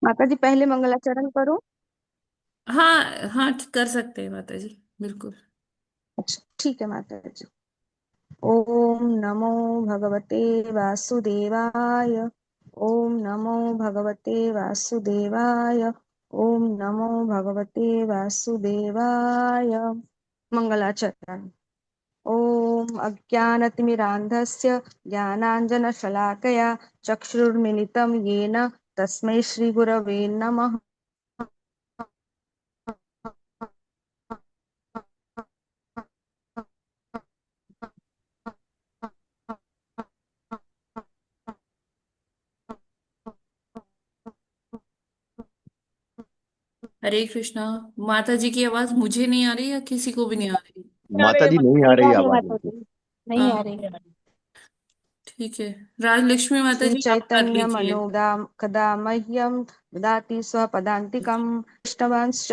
माता जी पहले मंगलाचरण करो। हाँ हाँ, कर सकते हैं माता जी, बिल्कुल। अच्छा ठीक है माता जी। ओम नमो भगवते वासुदेवाय। ओम नमो भगवते वासुदेवाय। ओम नमो भगवते वासुदेवाय। मंगलाचरण। ओम अज्ञानतिमिरान्धस्य ज्ञानाञ्जनशलाकया चक्षुर्मिलितं येन तस्मै श्रीगुरवे नमः। हरे कृष्णा। माता जी की आवाज मुझे नहीं आ रही या किसी को भी नहीं आ रही? आ रही माता है जी नहीं आ नहीं रही आ रही है आवाज माता उनकी। जी। नहीं आ हाँ, रही है। ठीक है। राजलक्ष्मी माता श्री जी, आप कर चैतन्य लीजिए। मनोदा कदा मह्यम ददाति स्वपदान्तिकं कृष्णवांश्च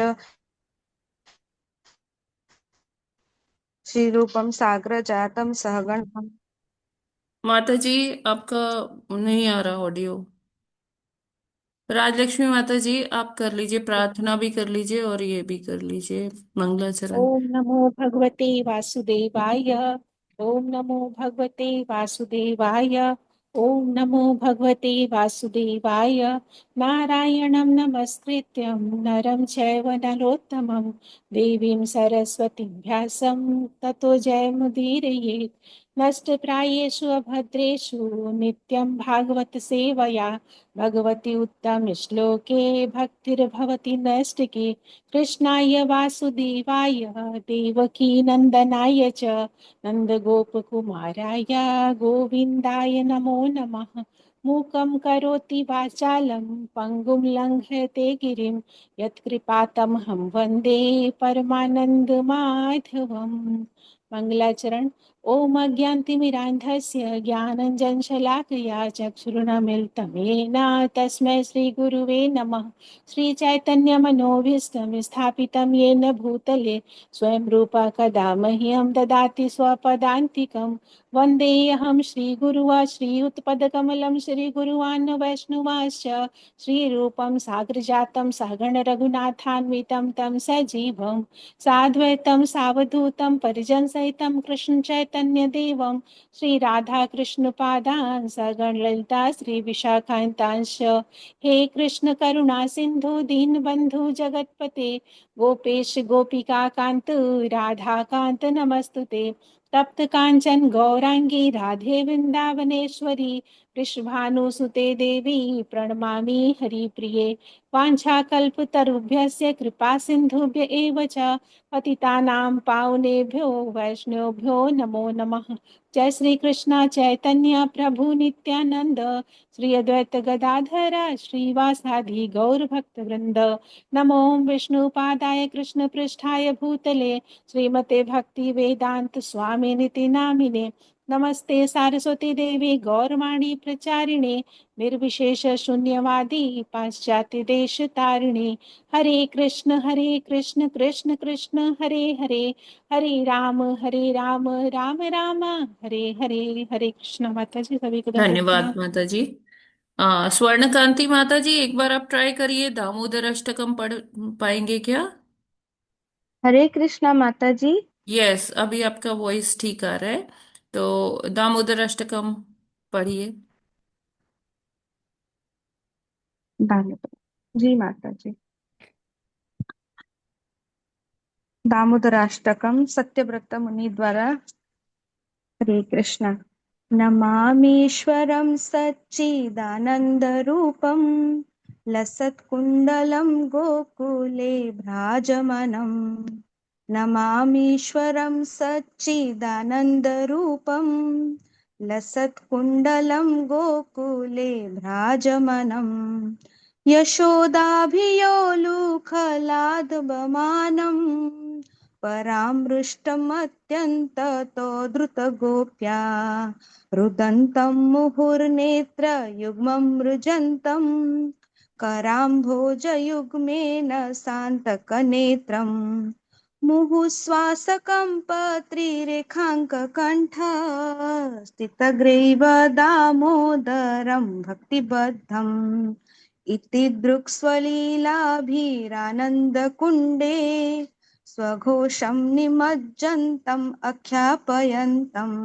श्रीरूपं साग्र जातं सहगण। माता जी, आपका नहीं आ रहा ऑडियो। राजलक्ष्मी माता जी, आप कर लीजिए, प्रार्थना भी कर लीजिए और ये भी कर लीजिए, मंगलाचरण। ओम नमो भगवते वासुदेवाय। ओम नमो भगवते वासुदेवाय। ओम नमो भगवते वासुदेवाय। नारायणं नमस्कृत्यं नरं चैव नरोत्तमं देवीं सरस्वतीं व्यासं ततो जयमुदीरयेत्। नष्टप्रायेषु अभद्रेषु नित्यं भागवत सेवया भगवती उत्तमश्लोके भक्तिर्भवति नैष्टिके। कृष्णाय वासुदेवाय देवकी नन्दनाय च नन्दगोपकुमाराय गोविन्दाय नमो नमः। मूकं करोति वाचालं पङ्गुं लङ्घयते गिरिं यत्कृपातमहं वन्दे परमानन्दमाधवम्। मङ्गलाचरण। ॐ अज्ञानतिमिरान्धस्य ज्ञानञ्जनशलाकया चक्षुरुन्मीलितं येन तस्मै श्रीगुरुवे नमः। श्रीचैतन्यमनोभीष्टं स्थापितं येन भूतले स्वयं रूपा कदा मह्यं ददाति स्वपदान्तिकं। वन्देऽहं श्रीगुरुवा श्रीयुतपदकमलं श्रीगुरुवान् वैष्णवाश्च श्रीरूपं साग्रजातं सहगण रघुनाथान्वितं तं सजीवं साद्वैतं सावधूतं परिजनसहितं कृष्णचैतन्यदेवं श्रीराधाकृष्णपादान् सगण ललिता श्रीविशाखान्तांश्च। हे कृष्ण करुणा सिंधु दीनबंधु जगतपते गोपेश गोपिका कांत राधा कांत नमस्तुते। तप्त कांचन गौरांगी राधे वृंदावनेश्वरी वृषभानुसुते देवी प्रणमामि हरिप्रिये। वाञ्छाकल्पतरुभ्यस्य कृपा सिन्धुभ्य एव च पतितानां पावनेभ्यो वैष्णवेभ्यो नमो नमः। जय श्री कृष्ण चैतन्य प्रभु नित्यानंद श्री अद्वैत गदाधर श्रीवासादि गौर भक्त वृंद। नमो विष्णुपादाय कृष्ण पृष्ठाय भूतले श्रीमते भक्ति वेदांत स्वामी निति नामिने। नमस्ते सारस्वती देवी गौरवाणी प्रचारिणे निर्विशेष शून्यवादी पाश्चात्य देश तारिणे। हरे कृष्ण कृष्ण कृष्ण हरे हरे हरे राम राम राम हरे हरे। हरे कृष्ण। माता जी सभी को दंडवत धन्यवाद प्रणाम। माता जी। स्वर्ण कांति माता जी, एक बार आप ट्राई करिए, दामोदर अष्टकम पढ़ पाएंगे क्या? हरे कृष्णा माता जी। यस, अभी आपका वॉइस ठीक आ रहा है। तो दामोदर अष्टकम पढ़िए। दामोदर जी माता जी। दामोदराष्टकम सत्यव्रत मुनि द्वारा। हरे कृष्ण। नमामीश्वरं सच्चिदानन्दरूपं लसत्कुण्डलं गोकुले भ्राजमानम्। नमामीश्वरं सच्चिदानन्दरूपं लसत्कुण्डलं गोकुले भ्राजमानम्। यशोदाभियोलुखलादवमानम् परामृष्टमत्यन्ततो द्रुतगोप्या रुदन्तं मुहुर्नेत्रयुग्मं मृजन्तं कराम्भोजयुग्मेन शान्तकनेत्रम्। मुहुश्वासकम्पत्रिरेखाङ्ककण्ठ स्थितग्रीव दामोदरं भक्तिबद्धम्। इति दृक्स्वलीलाभिरानन्दकुण्डे स्वघोषं निमज्जन्तम् अख्यापयन्तम्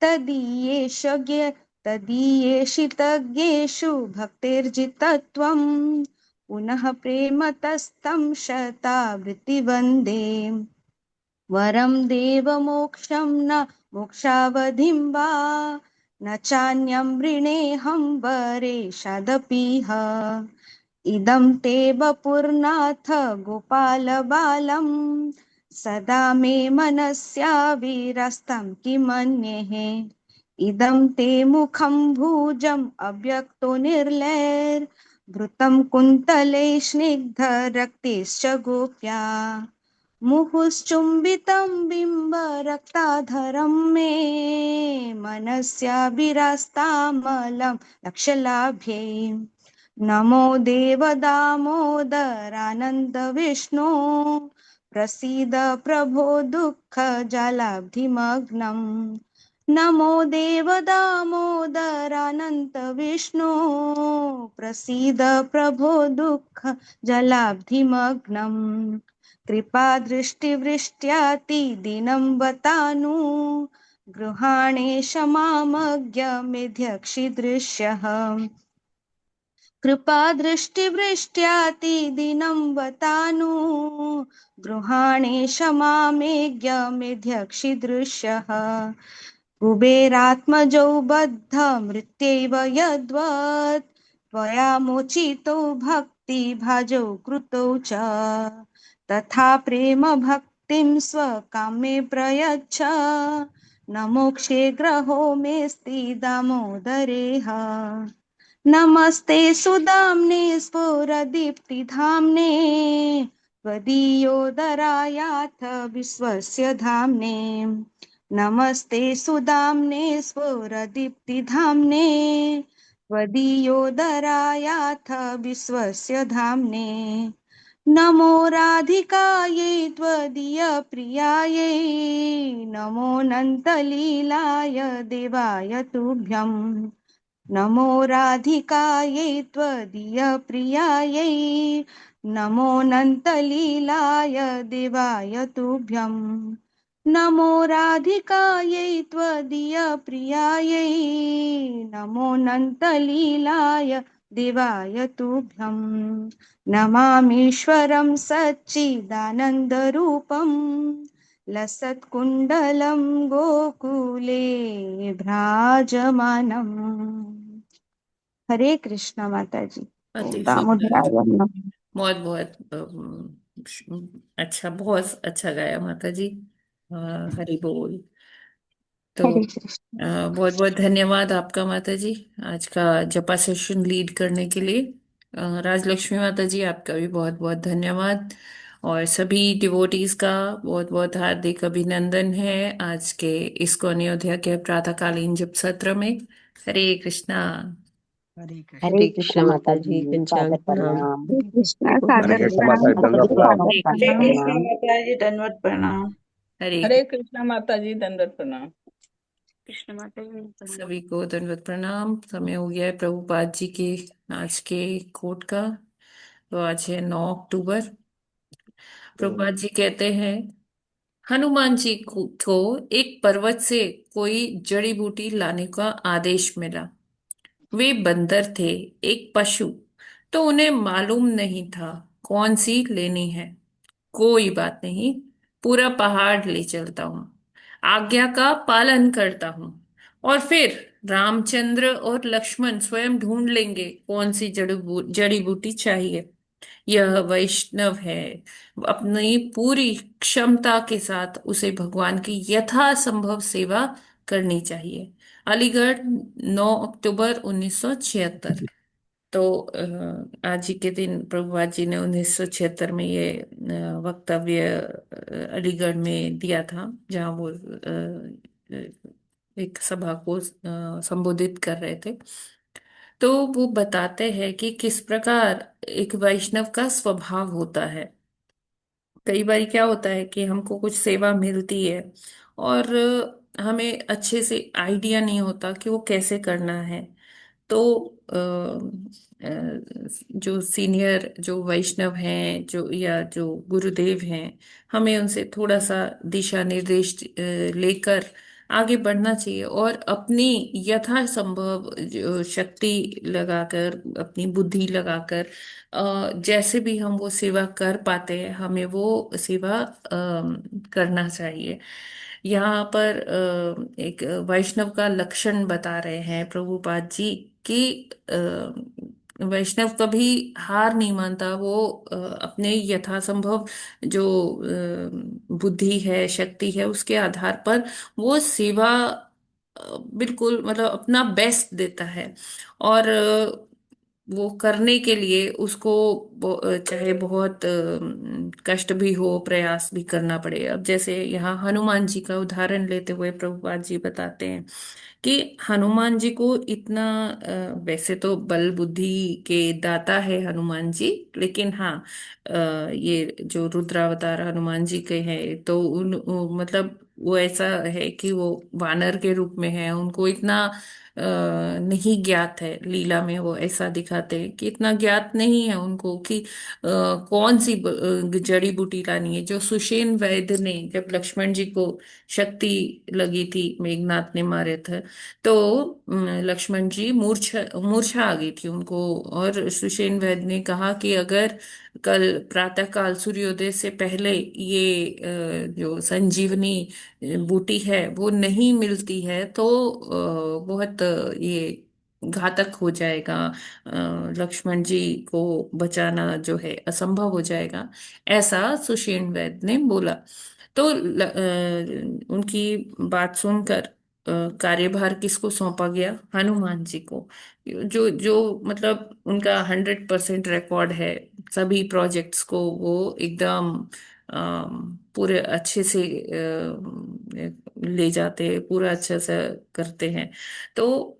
तदीयेषितज्ञेषु भक्तिर्जितत्वम् पुनः प्रेमतस्तं शतावृत्ति वन्दे वरं देवमोक्षं न मोक्षावधिं वा न चान्यं वृणेऽहं वरेशादपीह इदं ते वपुर्नाथ गोपालबालं सदा मे मनस्याविरस्तं किमन्येः इदं ते मुखं भुजम् अव्यक्तो निर्लैर्भृतं कुन्तले स्निग्धरक्तिश्च गोप्या मुहुश्चुम्बितं बिम्बरक्ताधरं मे मनस्याभिरस्तामलं लक्ष्यलाभ्ये नमो देवदामोदरानन्द विष्णो प्रसीद प्रभो दुःखजलाब्धिमग्नम् नमो देवदामोदरानन्द विष्णो प्रसीद प्रभो दुःखजलाब्धिमग्नम् कृपादृष्टिवृष्ट्यातिदिनं वतानु गृहाणेश मामज्ञमेध्यक्षिदृश्यः कृपादृष्टिवृष्ट्यातिदिनं वतानु गृहाणेश मामेज्ञमेध्यक्षिदृश्यः कुबेरात्मजौ बद्धमृत्यैव यद्वत् त्वया मोचितो भक्तिभाजौ कृतौ च तथा प्रेम भक्तिं स्वकामे प्रयच्छ न मोक्षे ग्रहो मेऽस्ति दामोदरेह नमस्ते सुदाम्ने स्फुरदीप्तिधाम्ने त्वदीयोदरायाथ विश्वस्य धाम्ने नमस्ते सुदाम्ने स्फुरदीप्तिधाम्ने त्वदीयोदरायाथ विश्वस्य धाम्ने नमो राधिकायै त्वदीयप्रियायै नमो नन्तलीलाय देवाय तुभ्यम् नमो राधिकायै त्वदीयप्रियायै नमो नन्तलीलाय देवाय तुभ्यम् नमो राधिकायै त्वदीयप्रियायै नमो नन्तलीलाय देवाय तुभ्यम् नमामीश्वरं सच्चिदानन्दरूपं लसत्कुण्डलं गोकुले भ्राजमानम् हरे कृष्ण माता जी। ओम अति सुंदर। दामोदराय नमः। बहुत बहुत अच्छा, बहुत अच्छा गाया माता जी। हरि बोल। तो हरे कृष्ण। बहुत बहुत धन्यवाद आपका माता जी, आज का जपा सेशन लीड करने के लिए। राजलक्ष्मी माता जी, आपका भी बहुत बहुत धन्यवाद। और सभी डिवोटीज का बहुत बहुत हार्दिक अभिनंदन है आज के इस्कॉन अयोध्या के प्रातःकालीन जप सत्र में। हरे कृष्णा। हरे हरे कृष्ण कृष्ण माता माता जी, जी, पंचांग सादर प्रणाम। प्रणाम। हरे कृष्ण शुभ सादर हरे कृष्ण माता प्रणाम। जी, दंडवत प्रभात। प्रणाम। सादर हरे हरे प्रणाम। कृष्णा। कृष्ण माता जी, दंडवत प्रणाम। हरे हरे कृष्णा माता जी, दंडवत प्रणाम। कृष्ण माता जी प्रणाम। सभी को दंडवत प्रणाम। समय हो गया है प्रभुपाद जी के आज के कोट का। तो आज है 9 अक्टूबर। प्रभुपाद जी कहते हैं, हनुमान जी को एक पर्वत से कोई जड़ी बूटी लाने का आदेश मिला। वे बंदर थे, एक पशु, तो उन्हें मालूम नहीं था कौन सी लेनी है। कोई बात नहीं, पूरा पहाड़ ले चलता हूँ, आज्ञा का पालन करता हूँ, और फिर रामचंद्र और लक्ष्मण स्वयं ढूंढ लेंगे कौन सी जड़ी बूटी चाहिए। यह वैष्णव है, अपनी पूरी क्षमता के साथ उसे भगवान की यथासंभव सेवा करनी चाहिए। अलीगढ़, 9 अक्टूबर 1976। तो आज ही के दिन प्रभुपाद जी ने 1976 में ये वक्तव्य अलीगढ़ में दिया था, जहाँ वो एक सभा को संबोधित कर रहे थे। तो वो बताते हैं कि किस प्रकार एक वैष्णव का स्वभाव होता है। कई बार क्या होता है कि हमको कुछ सेवा मिलती है और हमें अच्छे से आइडिया नहीं होता कि वो कैसे करना है। तो जो सीनियर जो वैष्णव हैं जो या जो गुरुदेव हैं, हमें उनसे थोड़ा सा दिशा निर्देश लेकर आगे बढ़ना चाहिए और अपनी यथासंभव जो शक्ति लगाकर, अपनी बुद्धि लगाकर जैसे भी हम वो सेवा कर पाते हैं, हमें वो सेवा करना चाहिए। यहाँ पर एक वैष्णव का लक्षण बता रहे हैं प्रभुपाद जी कि वैष्णव कभी हार नहीं मानता। वो अपने यथासंभव जो बुद्धि है, शक्ति है, उसके आधार पर वो सेवा बिल्कुल मतलब अपना बेस्ट देता है। और वो करने के लिए उसको चाहे बहुत कष्ट भी हो, प्रयास भी करना पड़े। अब जैसे यहाँ हनुमान जी का उदाहरण लेते हुए प्रभुपाद जी बताते हैं कि हनुमान जी को इतना वैसे तो बल बुद्धि के दाता है हनुमान जी, लेकिन हाँ ये जो रुद्रावतार हनुमान जी के हैं तो मतलब वो ऐसा है कि वो वानर के रूप में है। उनको इतना नहीं ज्ञात है, लीला में वो ऐसा दिखाते हैं कि इतना ज्ञात नहीं है उनको कि कौन सी जड़ी बूटी लानी है। जो सुषेण वैद्य ने जब लक्ष्मण जी को शक्ति लगी थी, मेघनाथ ने मारे थे, तो लक्ष्मण जी मूर्छा मूर्छा आ गई थी उनको। और सुषेण वैद्य ने कहा कि अगर कल प्रातः काल सूर्योदय से पहले ये जो संजीवनी बूटी है वो नहीं मिलती है तो बहुत ये घातक हो जाएगा। लक्ष्मण जी को बचाना जो है असंभव हो जाएगा, ऐसा सुषेण वैद्य ने बोला। तो उनकी बात सुनकर कार्यभार किसको सौंपा गया? हनुमान जी को। जो जो मतलब उनका 100% रिकॉर्ड है, सभी प्रोजेक्ट्स को वो एकदम पूरे अच्छे से ले जाते हैं, पूरा अच्छे से करते हैं। तो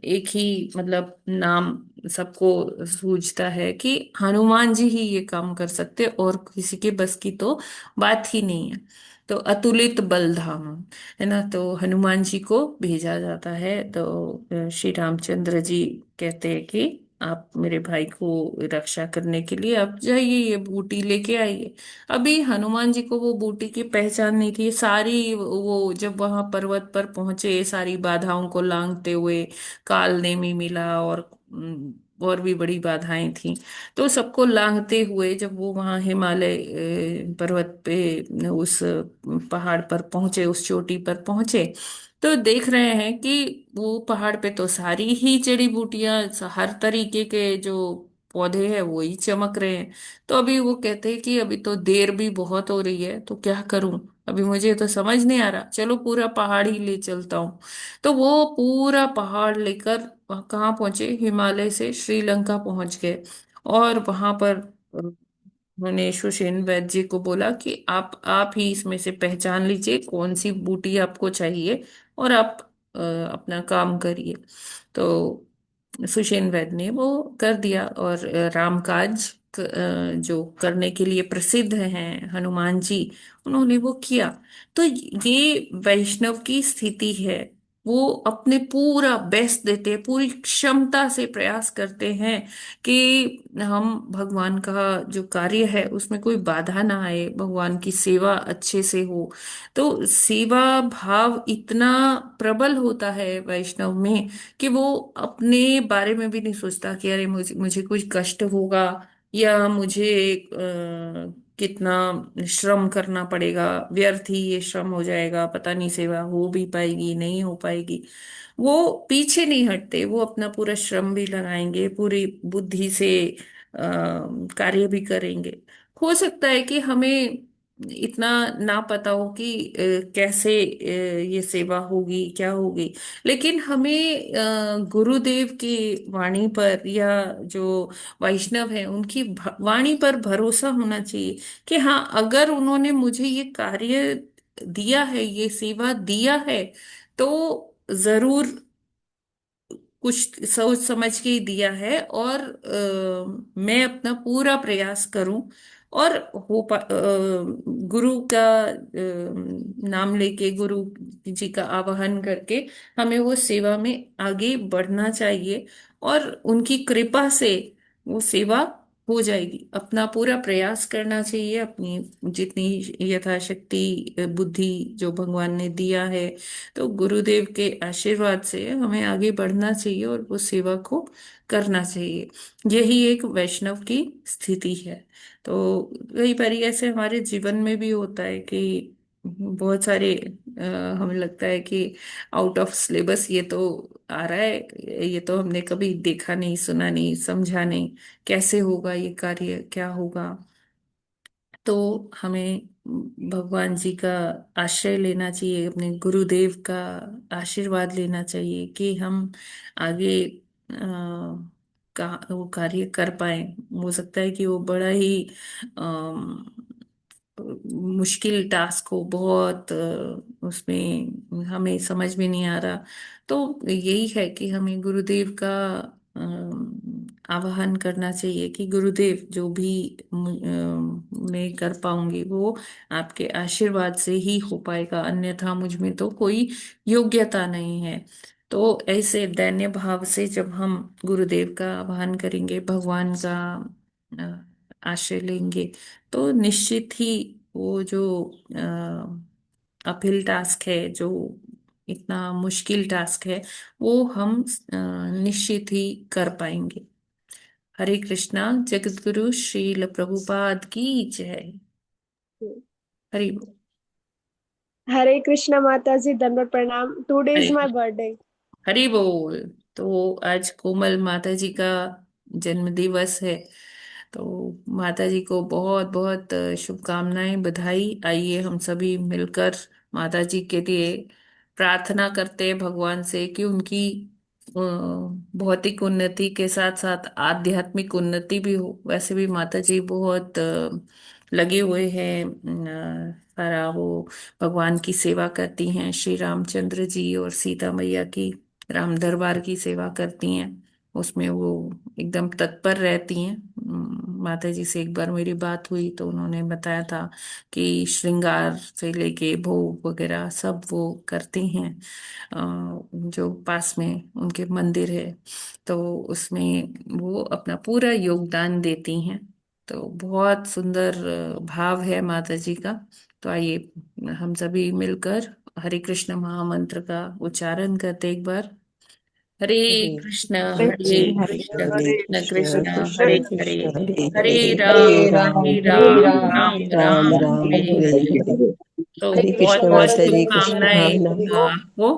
एक ही मतलब नाम सबको सूझता है कि हनुमान जी ही ये काम कर सकते, और किसी के बस की तो बात ही नहीं है। तो अतुलित बलधाम है ना, तो हनुमान जी को भेजा जाता है। तो श्री रामचंद्र जी कहते हैं कि आप मेरे भाई को रक्षा करने के लिए आप जाइए, ये बूटी लेके आइए। अभी हनुमान जी को वो बूटी की पहचान नहीं थी। सारी वो जब वहां पर्वत पर पहुंचे, सारी बाधाओं को लांघते हुए काल नेमी मिला और और भी बड़ी बाधाएं थी, तो सबको लांघते हुए जब वो वहां हिमालय पर्वत पे उस पहाड़ पर पहुंचे, उस चोटी पर पहुंचे, तो देख रहे हैं कि वो पहाड़ पे तो सारी ही जड़ी बूटियां, हर तरीके के जो पौधे हैं वो ही चमक रहे हैं। तो अभी वो कहते हैं कि अभी तो देर भी बहुत हो रही है, तो क्या करूं? अभी मुझे तो समझ नहीं आ रहा, चलो पूरा पहाड़ ही ले चलता हूँ। तो वो पूरा पहाड़ लेकर कहाँ पहुंचे? हिमालय से श्रीलंका पहुंच गए। और वहां पर उन्होंने सुषेण वैद्य जी को बोला कि आप ही इसमें से पहचान लीजिए कौन सी बूटी आपको चाहिए, और आप अपना काम करिए। तो सुषेण वैद्य ने वो कर दिया, और रामकाज जो करने के लिए प्रसिद्ध हैं हनुमान जी, उन्होंने वो किया। तो ये वैष्णव की स्थिति है। वो अपने पूरा बेस्ट देते हैं, पूरी क्षमता से प्रयास करते हैं कि हम भगवान का जो कार्य है उसमें कोई बाधा ना आए, भगवान की सेवा अच्छे से हो। तो सेवा भाव इतना प्रबल होता है वैष्णव में कि वो अपने बारे में भी नहीं सोचता कि अरे मुझे मुझे कुछ कष्ट होगा, या मुझे कितना श्रम करना पड़ेगा, व्यर्थ ही ये श्रम हो जाएगा, पता नहीं सेवा हो भी पाएगी नहीं हो पाएगी। वो पीछे नहीं हटते, वो अपना पूरा श्रम भी लगाएंगे, पूरी बुद्धि से कार्य भी करेंगे। हो सकता है कि हमें इतना ना पता हो कि कैसे ये सेवा होगी, क्या होगी, लेकिन हमें गुरुदेव की वाणी पर या जो वैष्णव है उनकी वाणी पर भरोसा होना चाहिए कि हाँ, अगर उन्होंने मुझे ये कार्य दिया है, ये सेवा दिया है, तो जरूर कुछ सोच समझ के ही दिया है। और मैं अपना पूरा प्रयास करूं और गुरु का नाम लेके, गुरु जी का आवाहन करके हमें वो सेवा में आगे बढ़ना चाहिए, और उनकी कृपा से वो सेवा हो जाएगी। अपना पूरा प्रयास करना चाहिए, अपनी जितनी यथाशक्ति बुद्धि जो भगवान ने दिया है, तो गुरुदेव के आशीर्वाद से हमें आगे बढ़ना चाहिए और वो सेवा को करना चाहिए। यही एक वैष्णव की स्थिति है। तो कई बार ऐसे हमारे जीवन में भी होता है कि बहुत सारे हमें लगता है कि आउट ऑफ सिलेबस ये तो आ रहा है, ये तो हमने कभी देखा नहीं, सुना नहीं, समझा नहीं, कैसे होगा ये कार्य, क्या होगा। तो हमें भगवान जी का आश्रय लेना चाहिए, अपने गुरुदेव का आशीर्वाद लेना चाहिए कि हम आगे वो कार्य कर पाए। हो सकता है कि वो बड़ा ही मुश्किल टास्क हो, बहुत उसमें हमें समझ में नहीं आ रहा। तो यही है कि हमें गुरुदेव का आवाहन करना चाहिए कि गुरुदेव जो भी मैं कर पाऊंगी वो आपके आशीर्वाद से ही हो पाएगा, अन्यथा मुझ में तो कोई योग्यता नहीं है। तो ऐसे दैन्य भाव से जब हम गुरुदेव का आह्वान करेंगे, भगवान का आश्रय लेंगे, तो निश्चित ही वो जो अपहिल टास्क है, जो इतना मुश्किल टास्क है, वो हम निश्चित ही कर पाएंगे। हरे कृष्णा। जगत गुरु श्रील प्रभुपाद की जय। हरि बोल। हरे कृष्णा माता जी, दंडवत प्रणाम। Today Hare is my Krishna. Birthday. Hari बोल। तो आज कोमल माता जी का जन्म दिवस है, तो माता जी को बहुत बहुत शुभकामनाएं, बधाई। आइए हम सभी मिलकर माता जी के लिए प्रार्थना करते हैं भगवान से कि उनकी भौतिक उन्नति के साथ साथ आध्यात्मिक उन्नति भी हो। वैसे भी माता जी बहुत लगे हुए हैं, सारा वो भगवान की सेवा करती हैं, श्री रामचंद्र जी और सीता मैया की राम दरबार की सेवा करती हैं, उसमें वो एकदम तत्पर रहती हैं। माता जी से एक बार मेरी बात हुई तो उन्होंने बताया था कि श्रृंगार से लेके भोग वगैरह सब वो करती हैं। जो पास में उनके मंदिर है, तो उसमें वो अपना पूरा योगदान देती हैं। तो बहुत सुंदर भाव है माता जी का। तो आइए हम सभी मिलकर हरे कृष्ण महामंत्र का उच्चारण करते एक बार। हरे हरे हरे कृष्ण हरे कृष्ण हरे कृष्ण कृष्ण कृष्ण कृष्ण हरे हरे, कृष्ण हरे हरे हरे हरे राम राम हरे हरे राम राम राम राम राम राम हरे हरे हरे। हरे। तो हरे बहुत कृष्ण बहुत माता जी की शुभकामनाएं शुभकामनाएं। आपको,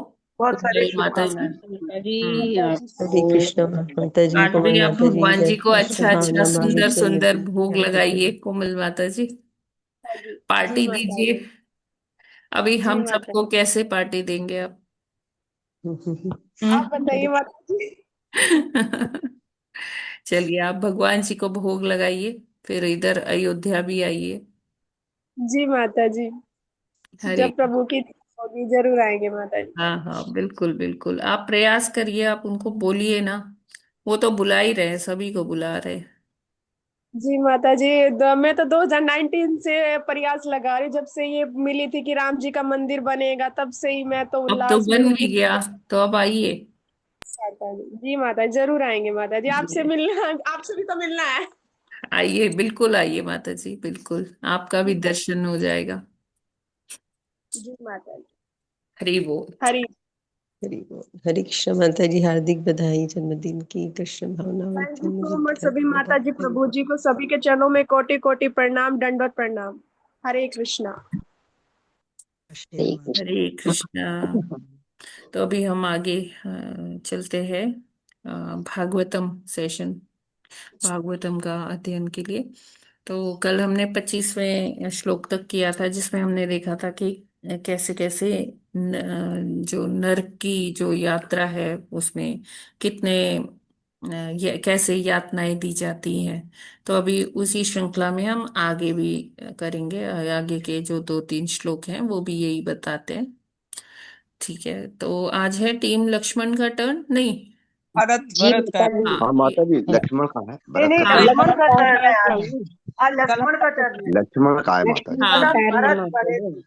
बहुत सारी कोमल माता जी। शुभकामनाएं। माता हम्म। जी हरे आपको कृष्ण माता जी, आज भी कोमल आप माता जी की भगवान जी को अच्छा अच्छा शुभकामना भाविक सुंदर सुंदर जन्मदिन की भोग हार्दिक लगाइए बधाई। कोमल माता जी, जी पार्टी माता दीजिए। जी। अभी जी हम माता सबको कैसे पार्टी देंगे आप? आप बताइए हम्म। माता जी। चलिए आप भगवान जी को भोग लगाइए, फिर इधर अयोध्या भी आइए। जी माता जी, हरे। जब प्रभु की इच्छा होगी जरूर आएंगे माता जी। हाँ हाँ, बिल्कुल बिल्कुल, आप प्रयास करिए, आप उनको बोलिए ना, वो तो बुला ही रहे हैं, सभी को बुला रहे हैं। जी माता जी, मैं तो 2019 से प्रयास लगा रही, जब से ये मिली थी कि राम जी का मंदिर बनेगा, तब से ही मैं तो अब तो उल्लास में बन डूबी। भी गया, तो अब आइए। माता जी, जी माता जी, जरूर आएंगे माता जी। आपसे जी, मिलना, आपसे भी तो मिलना है। आइए, बिल्कुल आइए माता जी, बिल्कुल आपका भी जी माता दर्शन हो जाएगा। जी माता जी। हरि बोल। हरी। हरि बोल। हरे कृष्ण माता जी, हार्दिक बधाई जन्मदिन की। कृष्ण भावनाओं थैंक यू सो जन्मदिन मच की सभी हार्दिक माता जी, बधाई। प्रभु जी को, सभी के चरणों में कोटि कोटि प्रणाम, दंडवत प्रणाम। हरे कृष्णा। हरे कृष्णा। तो अभी हम आगे चलते हैं भागवतम सेशन, भागवतम का अध्ययन के लिए। तो कल हमने 25वें श्लोक तक किया था, जिसमें हमने देखा था कि कैसे कैसे जो नरक की जो यात्रा है उसमें कितने कैसे यातनाएं दी जाती हैं। तो अभी उसी श्रृंखला में हम आगे भी करेंगे। आगे के जो 2-3 श्लोक हैं वो भी यही बताते हैं। ठीक है, तो आज है टीम लक्ष्मण का टर्न, नहीं? भरत जी भरत का माता जी। हाँ हाँ माता जी, लक्ष्मण का है, नहीं भरत नहीं, का हाँ तो नहीं। लक्ष्मण भरत का का टर्न है है आज। प्रभु। लक्ष्मण का टर्न है। लक्ष्मण का है माता जी। हाँ भरत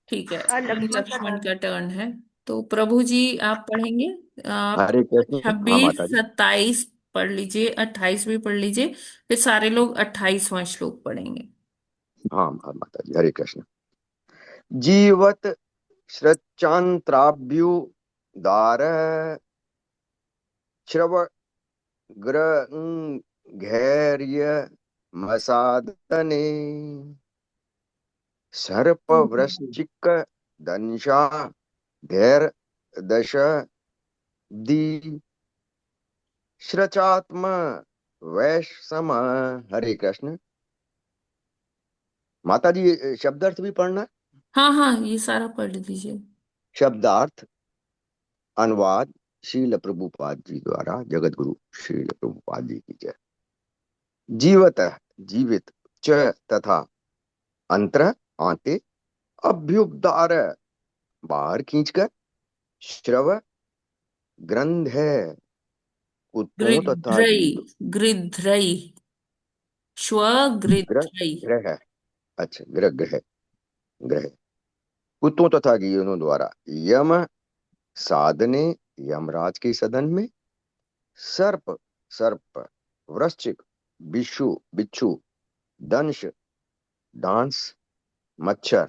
ठीक है, और अभी लक्ष्मण का लक्ष्मण टर्न। का टर्न है। तो प्रभु जी आप पढ़ेंगे। आप हरे कृष्ण। हाँ 26 माता जी। 27 पढ़ लीजिए, 28 भी पढ़ लीजिए, फिर सारे लोग 28वां श्लोक पढ़ेंगे। हाँ हाँ माता जी, हरे कृष्ण। जीवत श्रच्चांत्राभ्यु दार श्रव ग्रैर्य मसादने सर्प वृश्चिक दंशा धैर दश दी श्रचात्म वैषम। हरे कृष्ण। माता जी शब्दार्थ भी पढ़ना है? हाँ हाँ, ये सारा पढ़ लीजिए। शब्दार्थ अनुवाद श्रील प्रभुपाद जी द्वारा, जगत गुरु श्रील प्रभुपाद जी की जय। जीवत जीवित, च तथा, अंतर आते, अभ्युदार बाहर खींचकर, श्रव ग्रंथ है कुत्तों तथा गृध्रई गीत गृध्रई ग्रह स्वगृध्रई। ग्रह है। अच्छा, ग्रह ग्रह ग्रह कुत्तों तथा गीदों द्वारा यम साधने, यमराज के सदन में, सर्प सर्प, वृश्चिक बिच्छू बिच्छू, दंश डांस, मच्छर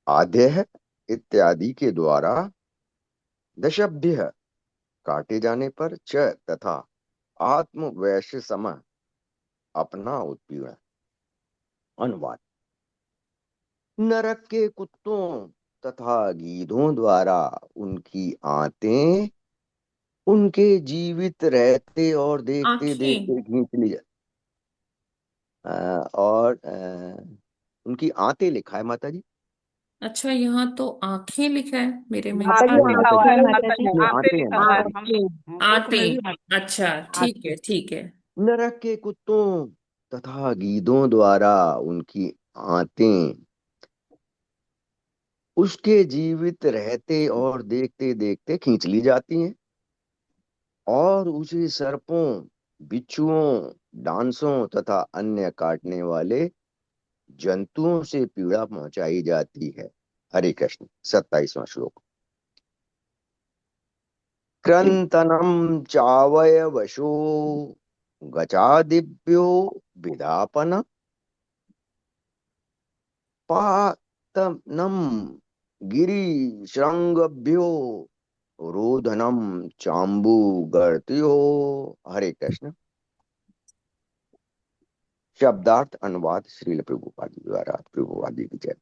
आद्य इत्यादि के द्वारा, दशभ्य काटे जाने पर, च तथा, आत्म वैश्य सम अपना उत्पीड़न। अनुवाद। नरक के कुत्तों तथा गीधों द्वारा उनकी आंतें उनके जीवित रहते और देखते आंखें। देखते खींच ली और उनकी आंतें लिखा है माता जी। अच्छा, यहाँ तो आंखें लिखा है मेरे में। माता जी नहीं हाँ माता लिखा जी, है माता जी ये आते आंतें हैं लिखा माता है जी। हम आते। उसमें भी। अच्छा ठीक है ठीक है। नरक के कुत्तों तथा गीदों द्वारा उनकी आंतें उसके जीवित रहते और देखते देखते खींच ली जाती हैं और उसे सर्पों, बिच्छुओं, डांसों तथा अन्य काटने वाले जंतुओं से पीड़ा पहुंचाई जाती है। हरे कृष्ण। 27वां श्लोक। क्रंतनम चावयवशो गचादिभ्यो विधापन पातनम गिरिशृंगभ्यो रोदनम चाम्बू गर्त्यो। हरे कृष्ण। शब्दार्थ अनुवाद श्रील प्रभुपाद जी द्वारा, प्रभुपाद जी की जय।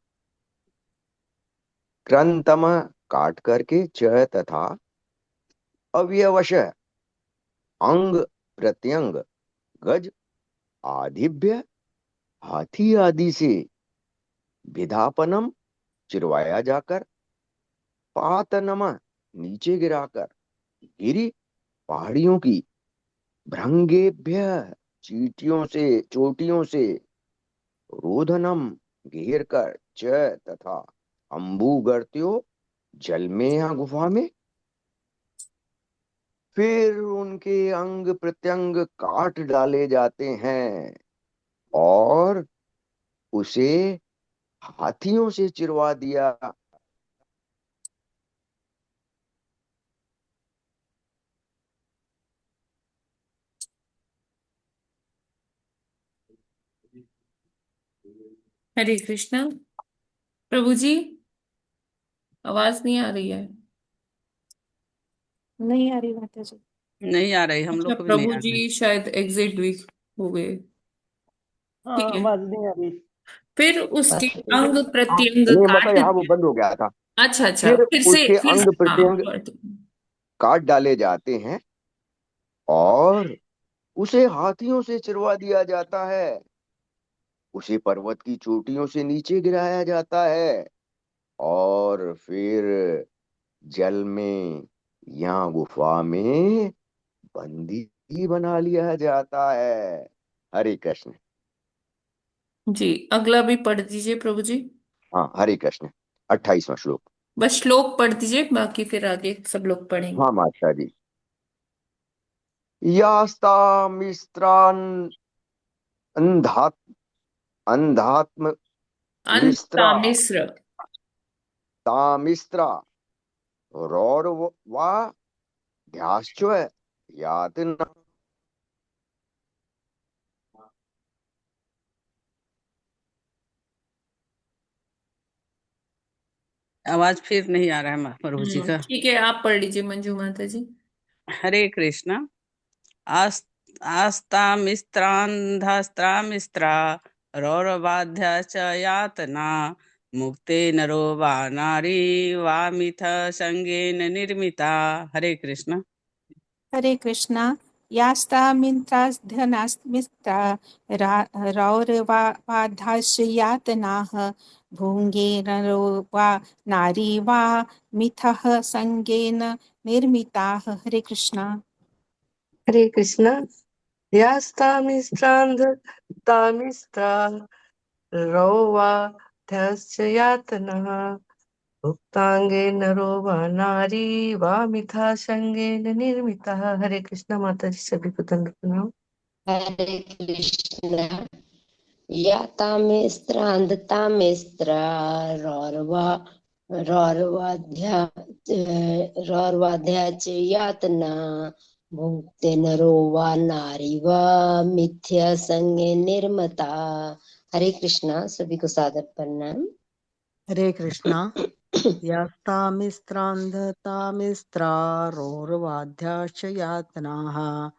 क्रंतम काट करके, च तथा, अव्यवश अंग प्रत्यंग, गज आदिभ्य हाथी आदि से, विधापनम चिरवाया जाकर, पातनम नीचे गिराकर, गिरी पहाड़ियों की, भृंगेभ्य चीटियों से चोटियों से, रोधनम घेर कर, च तथा, अम्बु गर्त्यो जल में या गुफा में। फिर उनके अंग प्रत्यंग काट डाले जाते हैं और उसे हाथियों से चिरवा दिया। हरे कृष्णा। प्रभु जी आवाज नहीं आ रही है। नहीं आ रही माता जी। नहीं आ रही, हम अच्छा, लोग को भी नहीं प्रभु आ जी रही। शायद एग्जिट भी हो गए। हाँ ठीक है, आवाज नहीं आ रही। फिर उसके अंग हाँ, प्रत्यंग नहीं काट मतलब हाँ वो दिए। बंद हो गया था। अच्छा अच्छा, फिर फिर से उसके अंग हाँ प्रत्यंग काट डाले जाते हैं और उसे हाथियों से चिरवा दिया जाता है। उसे पर्वत की चोटियों से नीचे गिराया जाता है और फिर जल में या गुफा में बंदी बना लिया जाता है। हरे कृष्ण। जी, अगला भी पढ़ दीजिए प्रभु जी। हाँ हरे कृष्ण। 28वां श्लोक। बस श्लोक पढ़ दीजिए, बाकी फिर आगे सब लोग पढ़ेंगे। हाँ माता जी। यास्ता मिस्त्रान अंधा अंधात्म मिस्त्रा अंतामिस्र। तामिस्त्रा रौरवा ध्याश्च यातना। आवाज फिर नहीं आ रहा है प्रभु जी का। ठीक है, आप पढ़ लीजिए मंजू माता जी। हरे कृष्णा। आस आस्तामिस्त्रांधस्त्रामिस्त्रा रौरवाध्या च यातना मुक्ते नरो वा नारी वामिथ संगेन निर्मिता। हरे कृष्णा। हरे कृष्णा। यास्तामिन्त्रास्धनास्मिस्त्रा रौरवाधाश्च यातनाः भुङ्गे नरो वा नारी वा मिथः संगेन निर्मिताः। हरे कृष्णा। हरे कृष्णा। यास्तामिस्त्रांधतामिस्त्रा रौवाध्यश्च यातनः भुक्तांगे नरो वा नारी वा मिथा संगेन निर्मितः। हरे कृष्णा। माता जी सभी को दंड प्रणाम। हरे कृष्णा। या तामेस्त्रांधतामेस्त्रा रौर्वाध्याच यातना भुङ्क्ते नरो वा नारी वा मिथ्या संगे निर्मता। हरे कृष्णा। सभी को सादर प्रणाम। हरे कृष्णा। यास्तामिस्त्रांधतामिस्त्रा रौरवाध्याश्च यातनाः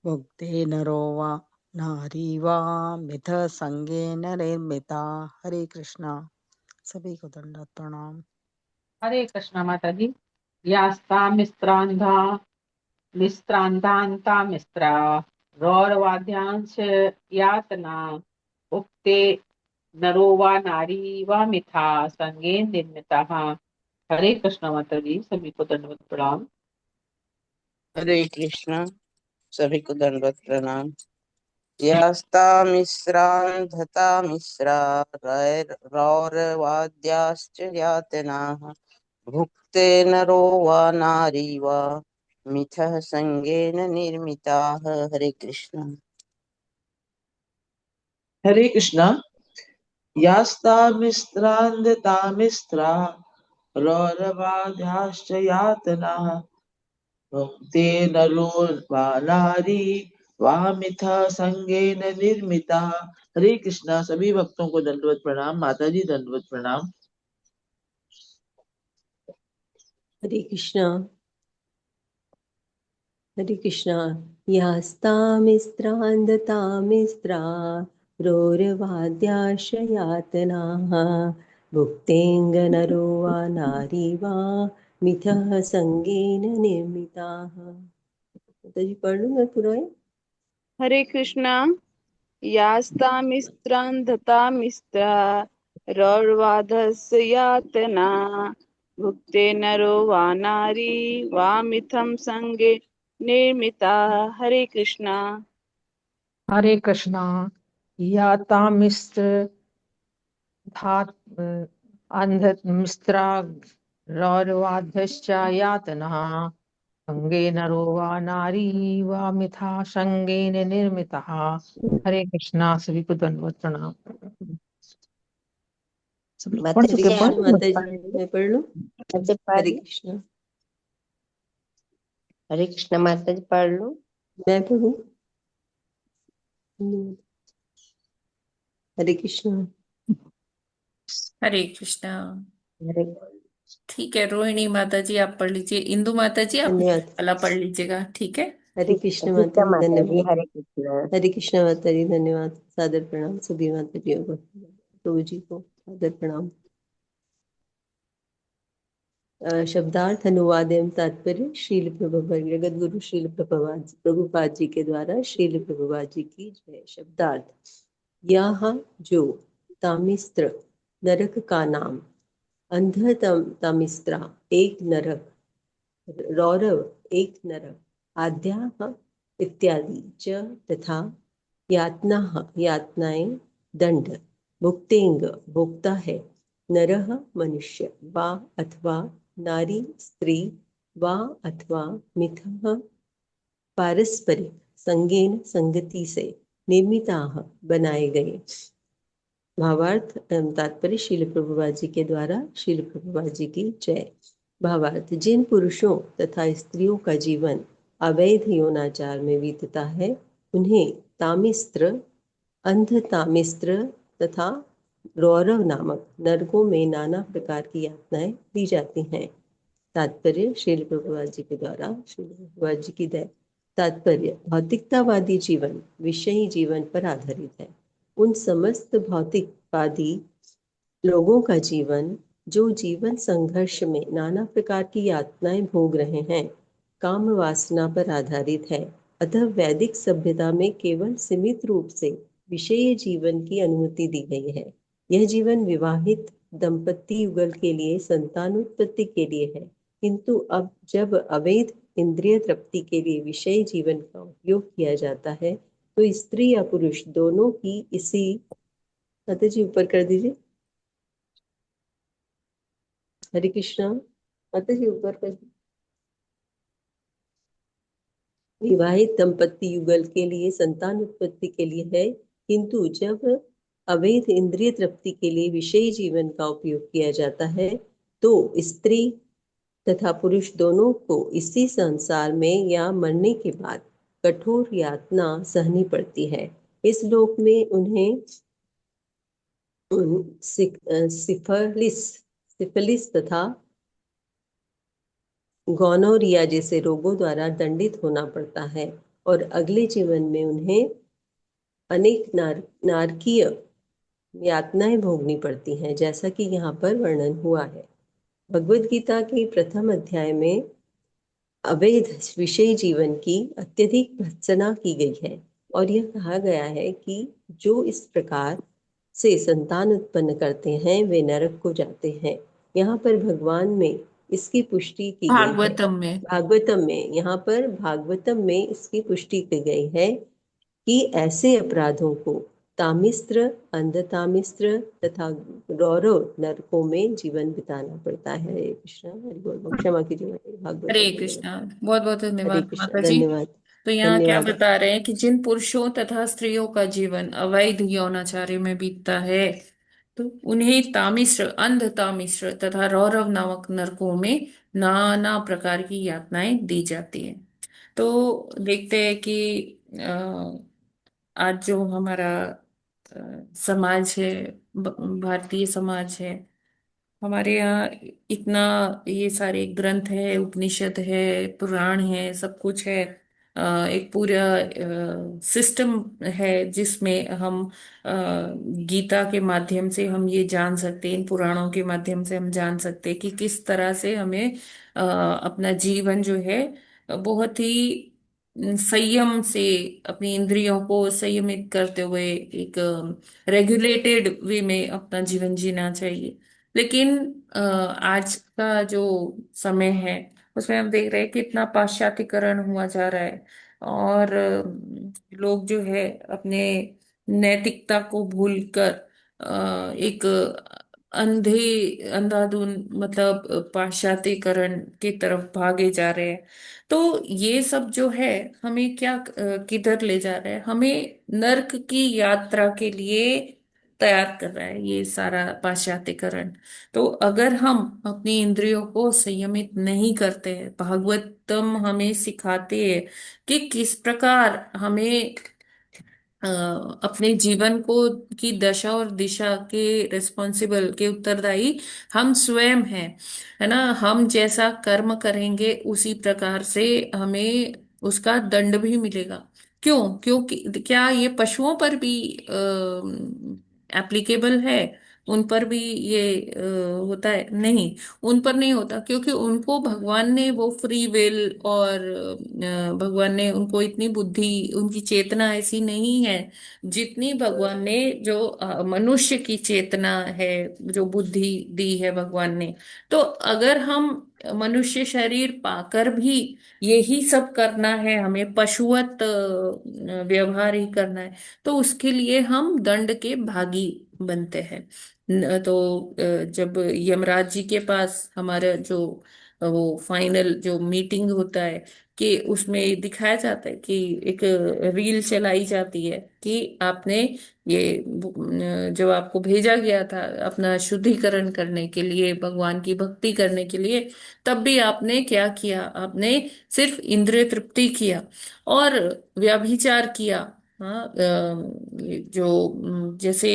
भुङ्क्ते नरो वा नारी वा मिथ संगेन निर्मिता। हरे कृष्णा। सभी को दंडवत प्रणाम। हरे कृष्णा माता जी। यास्ता मिस्त्रांधा मिस्त्रांधांता मिस्त्रा रौरवाद्यांश यातना उक्ते नरो वा नारी वा मिथा संगेन निर्मिता। हरे कृष्णा माता जी। सभी को दंडवत प्रणाम। हरे कृष्णा। सभी को दंडवत प्रणाम। यास्तामिस्रांधता मिस्रा रौरवाद्याश्च यातनाः भुक्ते नरो वा नारी वा मिथः संगेन निर्मिताः। हरे कृष्णा। हरे कृष्णा। यास्तामिस्त्रांधतामिस्त्रा रौरवाध्याश्च यातनाः भुङ्क्ते नरो वा नारी वामिथा संगेन निर्मिता। हरे कृष्णा। सभी भक्तों को दंडवत प्रणाम। माता जी दंडवत प्रणाम। हरे कृष्णा। हरे कृष्णा। यास्तामिस्त्रांधतामिस्त्रा रोरवाद्याश यातनाः भुक्तेङ्गनरो वा नारी वा मिथः संगेन निर्मिताः। जी पढ़ लूं मैं पूरा है? हरे कृष्णा। यास्तामिस्त्रांधतामिस्त्रा रौर्वाधस्य यातना भुक्ते नरो वा नारी वामिथं संगे निर्मिता। हरे कृष्णा। हरे कृष्णा। या तामिस्त्र धात अंध मिस्त्रा रौरवाधश्च यातनः संगे नरो वा नारी वा मिथा संगेन निर्मितः। हरे कृष्णा। सभी को दंडवत प्रणाम। सब लोग पढ़ माता जी चुके माता जी हैं? मैं पढ़ लूं? हरे कृष्णा। हरे कृष्णा। माता जी पढ़ लो। मैं पढ़ूं? हरे कृष्णा। हरे कृष्णा। हरे ठीक है, रोहिणी माता जी आप पढ़ लीजिए। इंदु माता जी आप धन्यवाद। वाला पढ़ लीजिएगा, ठीक है। हरे कृष्ण माता जी धन्यवाद। हरे कृष्ण माता जी धन्यवाद। सादर प्रणाम सभी माता जियों को, प्रभु जी को सादर प्रणाम। शब्दार्थ अनुवाद एवं तात्पर्य श्रील प्रभुपाद जगत गुरु श्रील प्रभुपाद जी के द्वारा श्रील प्रभुपाद जी की जय। शब्दार्थ। यहाँ जो तामिस्त्र नरक का नाम, अंध तामिस्त्रा एक नरक, रौरव एक नरक, आद्या इत्यादि च तथा यातना यातनाएं दंड, भुक्तेंग भोक्ता है, नरः मनुष्य वा अथवा नारी स्त्री वा अथवा मिथः पारस्परिक संगेन संगति से निर्मिताः बनाए गए। भावार्थ एवं तात्पर्य श्रील प्रभुपाद जी के द्वारा। श्रील प्रभुपाद जी की जय। भावार्थ, जिन पुरुषों तथा स्त्रियों का जीवन अवैध यौनाचार में बीतता है उन्हें तामिस्त्र, अंध तामिस्त्र तथा रौरव नामक नरकों में नाना प्रकार की यातनाएं दी जाती हैं। तात्पर्य श्रील प्रभुपाद जी के द्वारा। श्रील प्रभुपाद जी की दया। तात्पर्य, भौतिकतावादी जीवन विषयी जीवन पर आधारित है। उन समस्त भौतिकवादी लोगों का जीवन जो जीवन संघर्ष में नाना प्रकार की यातनाएं भोग रहे हैं, काम वासना पर आधारित है। अतः वैदिक सभ्यता में केवल सीमित रूप से विषय जीवन की अनुमति दी गई है। यह जीवन विवाहित दंपति युगल के लिए संतानोत्पत्ति के लिए है, किंतु अब जब अवैध इंद्रिय तृप्ति के लिए विषय जीवन का उपयोग किया जाता है तो स्त्री या पुरुष दोनों की इसी, माता जी ऊपर कर दीजिए, हरे कृष्णा, माता जी ऊपर कर दीजिए। विवाहित दंपति युगल के लिए संतान उत्पत्ति के लिए है, किंतु जब अवैध इंद्रिय तृप्ति के लिए विषयी जीवन का उपयोग किया जाता है तो स्त्री तथा पुरुष दोनों को इसी संसार में या मरने के बाद कठोर यातना सहनी पड़ती है। इस लोक में उन्हें सिफिलिस तथा गोनोरिया जैसे रोगों द्वारा दंडित होना पड़ता है और अगले जीवन में उन्हें अनेक नारकीय यातनाएं भोगनी पड़ती हैं, जैसा कि यहाँ पर वर्णन हुआ है। भगवद गीता के प्रथम अध्याय में अवैध विषय जीवन की अत्यधिक भर्त्सना की गई है और यह कहा गया है कि जो इस प्रकार से संतान उत्पन्न करते हैं वे नरक को जाते हैं। यहाँ पर भगवान में इसकी पुष्टि की गई है। भागवतम में यहाँ पर भागवतम में इसकी पुष्टि की गई है कि ऐसे अपराधों को तामिस्त्र, अंधतामिस्त्र तथा रौरव नरकों में जीवन बिताना पड़ता है। हरे कृष्णा, हरि बोल। क्षमा कीजिए भागवत। हरे कृष्णा, बहुत बहुत धन्यवाद माता जी। धन्यवाद। तो यहाँ क्या धन्यवाद। बता रहे हैं कि जिन पुरुषों तथा स्त्रियों का जीवन अवैध यौनाचार्य में बीतता है तो उन्हें तामिश्र, अंध तामिश्र तथा रौरव नामक नरकों में नाना प्रकार की यातनाएं दी जाती हैं। तो देखते हैं कि आज जो हमारा समाज है, भारतीय समाज है, हमारे यहाँ इतना ये सारे ग्रंथ है, उपनिषद है, पुराण है, सब कुछ है। एक पूरा सिस्टम है जिसमें हम गीता के माध्यम से हम ये जान सकते हैं, इन पुराणों के माध्यम से हम जान सकते हैं कि किस तरह से हमें अपना जीवन जो है बहुत ही संयम से अपनी इंद्रियों को संयमित करते हुए एक रेगुलेटेड वे में अपना जीवन जीना चाहिए। लेकिन आज का जो समय है उसमें हम देख रहे हैं कि इतना पाश्चात्यकरण हुआ जा रहा है और लोग जो है अपने नैतिकता को भूलकर एक अंधे अंधाधुन मतलब पाश्चात्यकरण की तरफ भागे जा रहे हैं। तो ये सब जो है हमें क्या किधर ले जा रहा है, हमें नर्क की यात्रा के लिए तैयार कर रहा है ये सारा पाश्चात्यकरण। तो अगर हम अपनी इंद्रियों को संयमित नहीं करते हैं, भागवतम हमें सिखाते हैं कि किस प्रकार हमें अपने जीवन को की दशा और दिशा के रिस्पॉन्सिबल के उत्तरदायी हम स्वयं हैं, है ना। हम जैसा कर्म करेंगे उसी प्रकार से हमें उसका दंड भी मिलेगा। क्यों? क्योंकि क्या ये पशुओं पर भी एप्लीकेबल है? उन पर भी ये होता है? नहीं, उन पर नहीं होता, क्योंकि उनको भगवान ने वो फ्री विल और भगवान ने उनको इतनी बुद्धि, उनकी चेतना ऐसी नहीं है जितनी भगवान ने जो मनुष्य की चेतना है, जो बुद्धि दी है भगवान ने। तो अगर हम मनुष्य शरीर पाकर भी यही सब करना है, हमें पशुवत व्यवहार ही करना है, तो उसके लिए हम दंड के भागी बनते हैं। तो जब यमराज जी के पास हमारा जो वो फाइनल जो मीटिंग होता है, कि उसमें दिखाया जाता है कि एक रील चलाई जाती है कि आपने ये जब आपको भेजा गया था अपना शुद्धिकरण करने के लिए, भगवान की भक्ति करने के लिए, तब भी आपने क्या किया, आपने सिर्फ इंद्रिय तृप्ति किया और व्यभिचार किया। हाँ, ये जो जैसे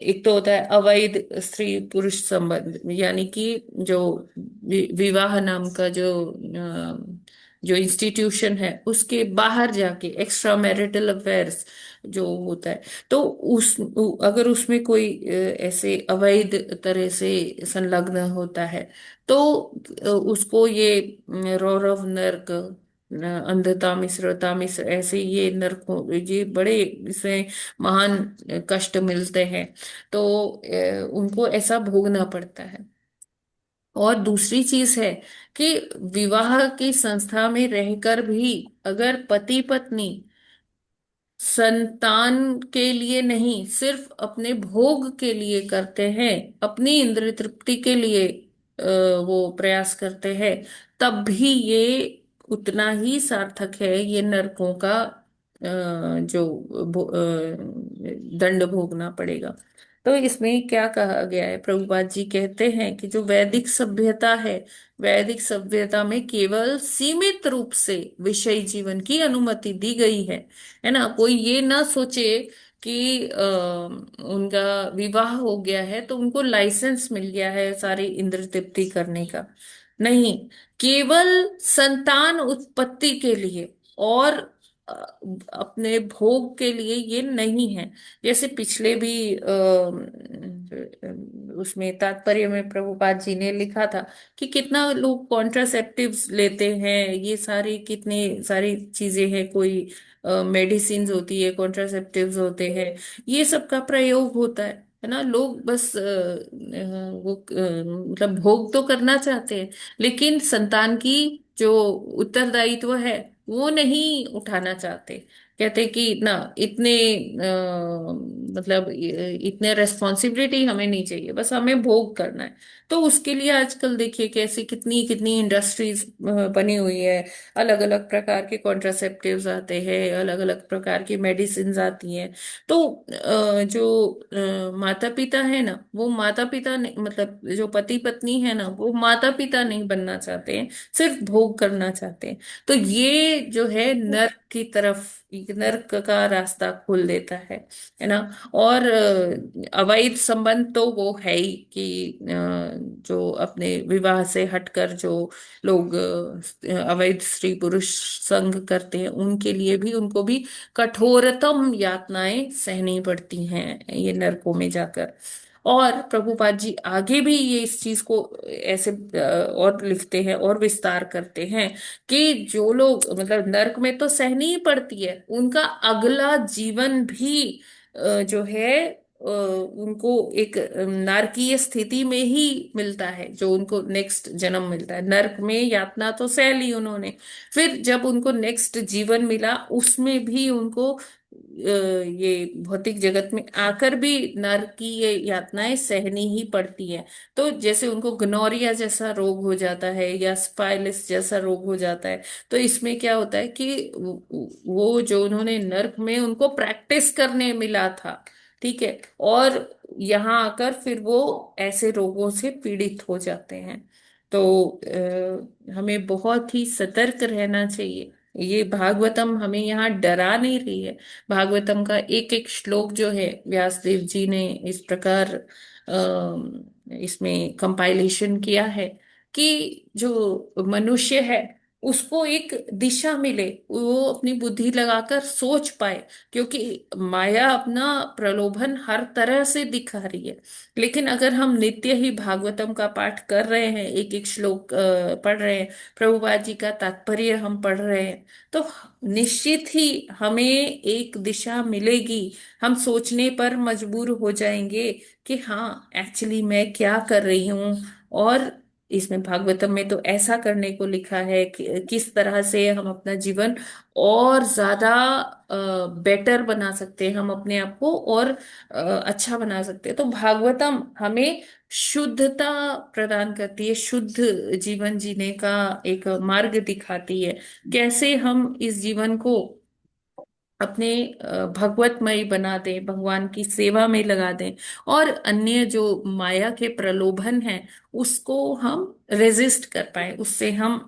एक तो होता है अवैध स्त्री पुरुष संबंध, यानी कि जो विवाह नाम का जो इंस्टीट्यूशन है उसके बाहर जाके एक्स्ट्रा मैरिटल अफेयर्स जो होता है, तो उस अगर उसमें कोई ऐसे अवैध तरह से संलग्न होता है, तो उसको ये रौरव नर्क, अंधता मिश्रता मिश्र, ऐसे ये नरकों, ये बड़े इसमें महान कष्ट मिलते हैं। तो उनको ऐसा भोगना पड़ता है। और दूसरी चीज है कि विवाह की संस्था में रहकर भी अगर पति पत्नी संतान के लिए नहीं, सिर्फ अपने भोग के लिए करते हैं, अपनी इंद्रिय तृप्ति के लिए वो प्रयास करते हैं, तब भी ये उतना ही सार्थक है, ये नरकों का जो दंड भोगना पड़ेगा। तो इसमें क्या कहा गया है, प्रभुपाद जी कहते हैं कि जो वैदिक सभ्यता है, वैदिक सभ्यता में केवल सीमित रूप से विषय जीवन की अनुमति दी गई है ना। कोई ये ना सोचे कि उनका विवाह हो गया है तो उनको लाइसेंस मिल गया है सारी इंद्र तृप्ति करने का। नहीं, केवल संतान उत्पत्ति के लिए और अ, अपने भोग के लिए ये नहीं है। जैसे पिछले भी उसमें तात्पर्य में प्रभुपाद जी ने लिखा था कि कितना लोग कॉन्ट्रासेप्टिव्स लेते हैं, ये सारी कितनी सारी चीजें हैं, कोई मेडिसिन होती है, कॉन्ट्रासेप्टिव्स होते हैं, ये सब का प्रयोग होता है ना। लोग बस वो मतलब भोग तो करना चाहते हैं, लेकिन संतान की जो उत्तरदायित्व है वो नहीं उठाना चाहते। कहते कि ना, इतने मतलब इतने रेस्पॉन्सिबिलिटी हमें नहीं चाहिए, बस हमें भोग करना है। तो उसके लिए आजकल देखिए कैसी कितनी कितनी इंडस्ट्रीज बनी हुई है, अलग अलग प्रकार के कॉन्ट्रासेप्टिव्स आते हैं, अलग अलग प्रकार की मेडिसिन आती हैं। तो जो माता पिता है ना, वो माता पिता मतलब जो पति पत्नी है ना, वो माता पिता नहीं बनना चाहते हैं, सिर्फ भोग करना चाहते हैं। तो ये जो है नर्क की तरफ, नर्क का रास्ता खोल देता है ना। और अवैध संबंध तो वो है ही कि जो अपने विवाह से हटकर जो लोग अवैध स्त्री पुरुष संग करते हैं, उनके लिए भी, उनको भी कठोरतम यातनाएं सहनी पड़ती हैं ये नरकों में जाकर। और प्रभुपाद जी आगे भी ये इस चीज को ऐसे और लिखते हैं और विस्तार करते हैं कि जो लोग मतलब नर्क में तो सहनी ही पड़ती है, उनका अगला जीवन भी जो है उनको एक नारकीय स्थिति में ही मिलता है। जो उनको नेक्स्ट जन्म मिलता है, नर्क में यातना तो सह ली उन्होंने, फिर जब उनको नेक्स्ट जीवन मिला उसमें भी उनको ये भौतिक जगत में आकर भी नारकीय यातनाएं सहनी ही पड़ती है। तो जैसे उनको गनोरिया जैसा रोग हो जाता है या स्पाइलिस जैसा रोग हो जाता है, तो इसमें क्या होता है कि वो जो उन्होंने नर्क में उनको प्रैक्टिस करने मिला था, ठीक है, और यहाँ आकर फिर वो ऐसे रोगों से पीड़ित हो जाते हैं। तो हमें बहुत ही सतर्क रहना चाहिए। ये भागवतम हमें यहाँ डरा नहीं रही है। भागवतम का एक एक श्लोक जो है व्यासदेव जी ने इस प्रकार इसमें कंपाइलेशन किया है कि जो मनुष्य है उसको एक दिशा मिले, वो अपनी बुद्धि लगाकर सोच पाए। क्योंकि माया अपना प्रलोभन हर तरह से दिखा रही है, लेकिन अगर हम नित्य ही भागवतम का पाठ कर रहे हैं, एक एक श्लोक पढ़ रहे हैं, प्रभुपाद जी का तात्पर्य हम पढ़ रहे हैं, तो निश्चित ही हमें एक दिशा मिलेगी। हम सोचने पर मजबूर हो जाएंगे कि हाँ, एक्चुअली मैं क्या कर रही हूँ, और इसमें भागवतम में तो ऐसा करने को लिखा है कि किस तरह से हम अपना जीवन और ज्यादा बेटर बना सकते हैं, हम अपने आप को और अच्छा बना सकते हैं। तो भागवतम हमें शुद्धता प्रदान करती है, शुद्ध जीवन जीने का एक मार्ग दिखाती है, कैसे हम इस जीवन को अपने भगवतमय बना दें, भगवान की सेवा में लगा दें, और अन्य जो माया के प्रलोभन हैं उसको हम रेजिस्ट कर पाए, उससे हम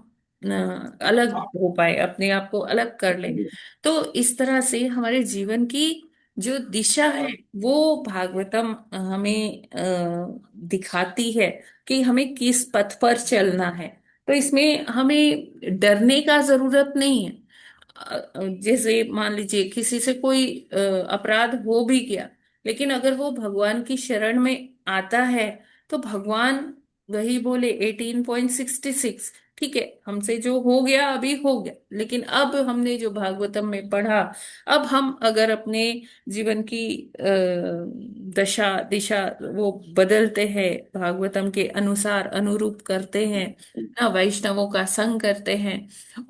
अलग हो पाए, अपने आप को अलग कर लें। तो इस तरह से हमारे जीवन की जो दिशा है वो भागवतम हमें दिखाती है कि हमें किस पथ पर चलना है। तो इसमें हमें डरने का जरूरत नहीं है। जैसे मान लीजिए किसी से कोई अपराध हो भी गया, लेकिन अगर वो भगवान की शरण में आता है तो भगवान वही बोले 18.66, ठीक है, हमसे जो हो गया अभी हो गया, लेकिन अब हमने जो भागवतम में पढ़ा, अब हम अगर अपने जीवन की दशा दिशा वो बदलते हैं, भागवतम के अनुसार अनुरूप करते हैं ना, वैष्णवों का संग करते हैं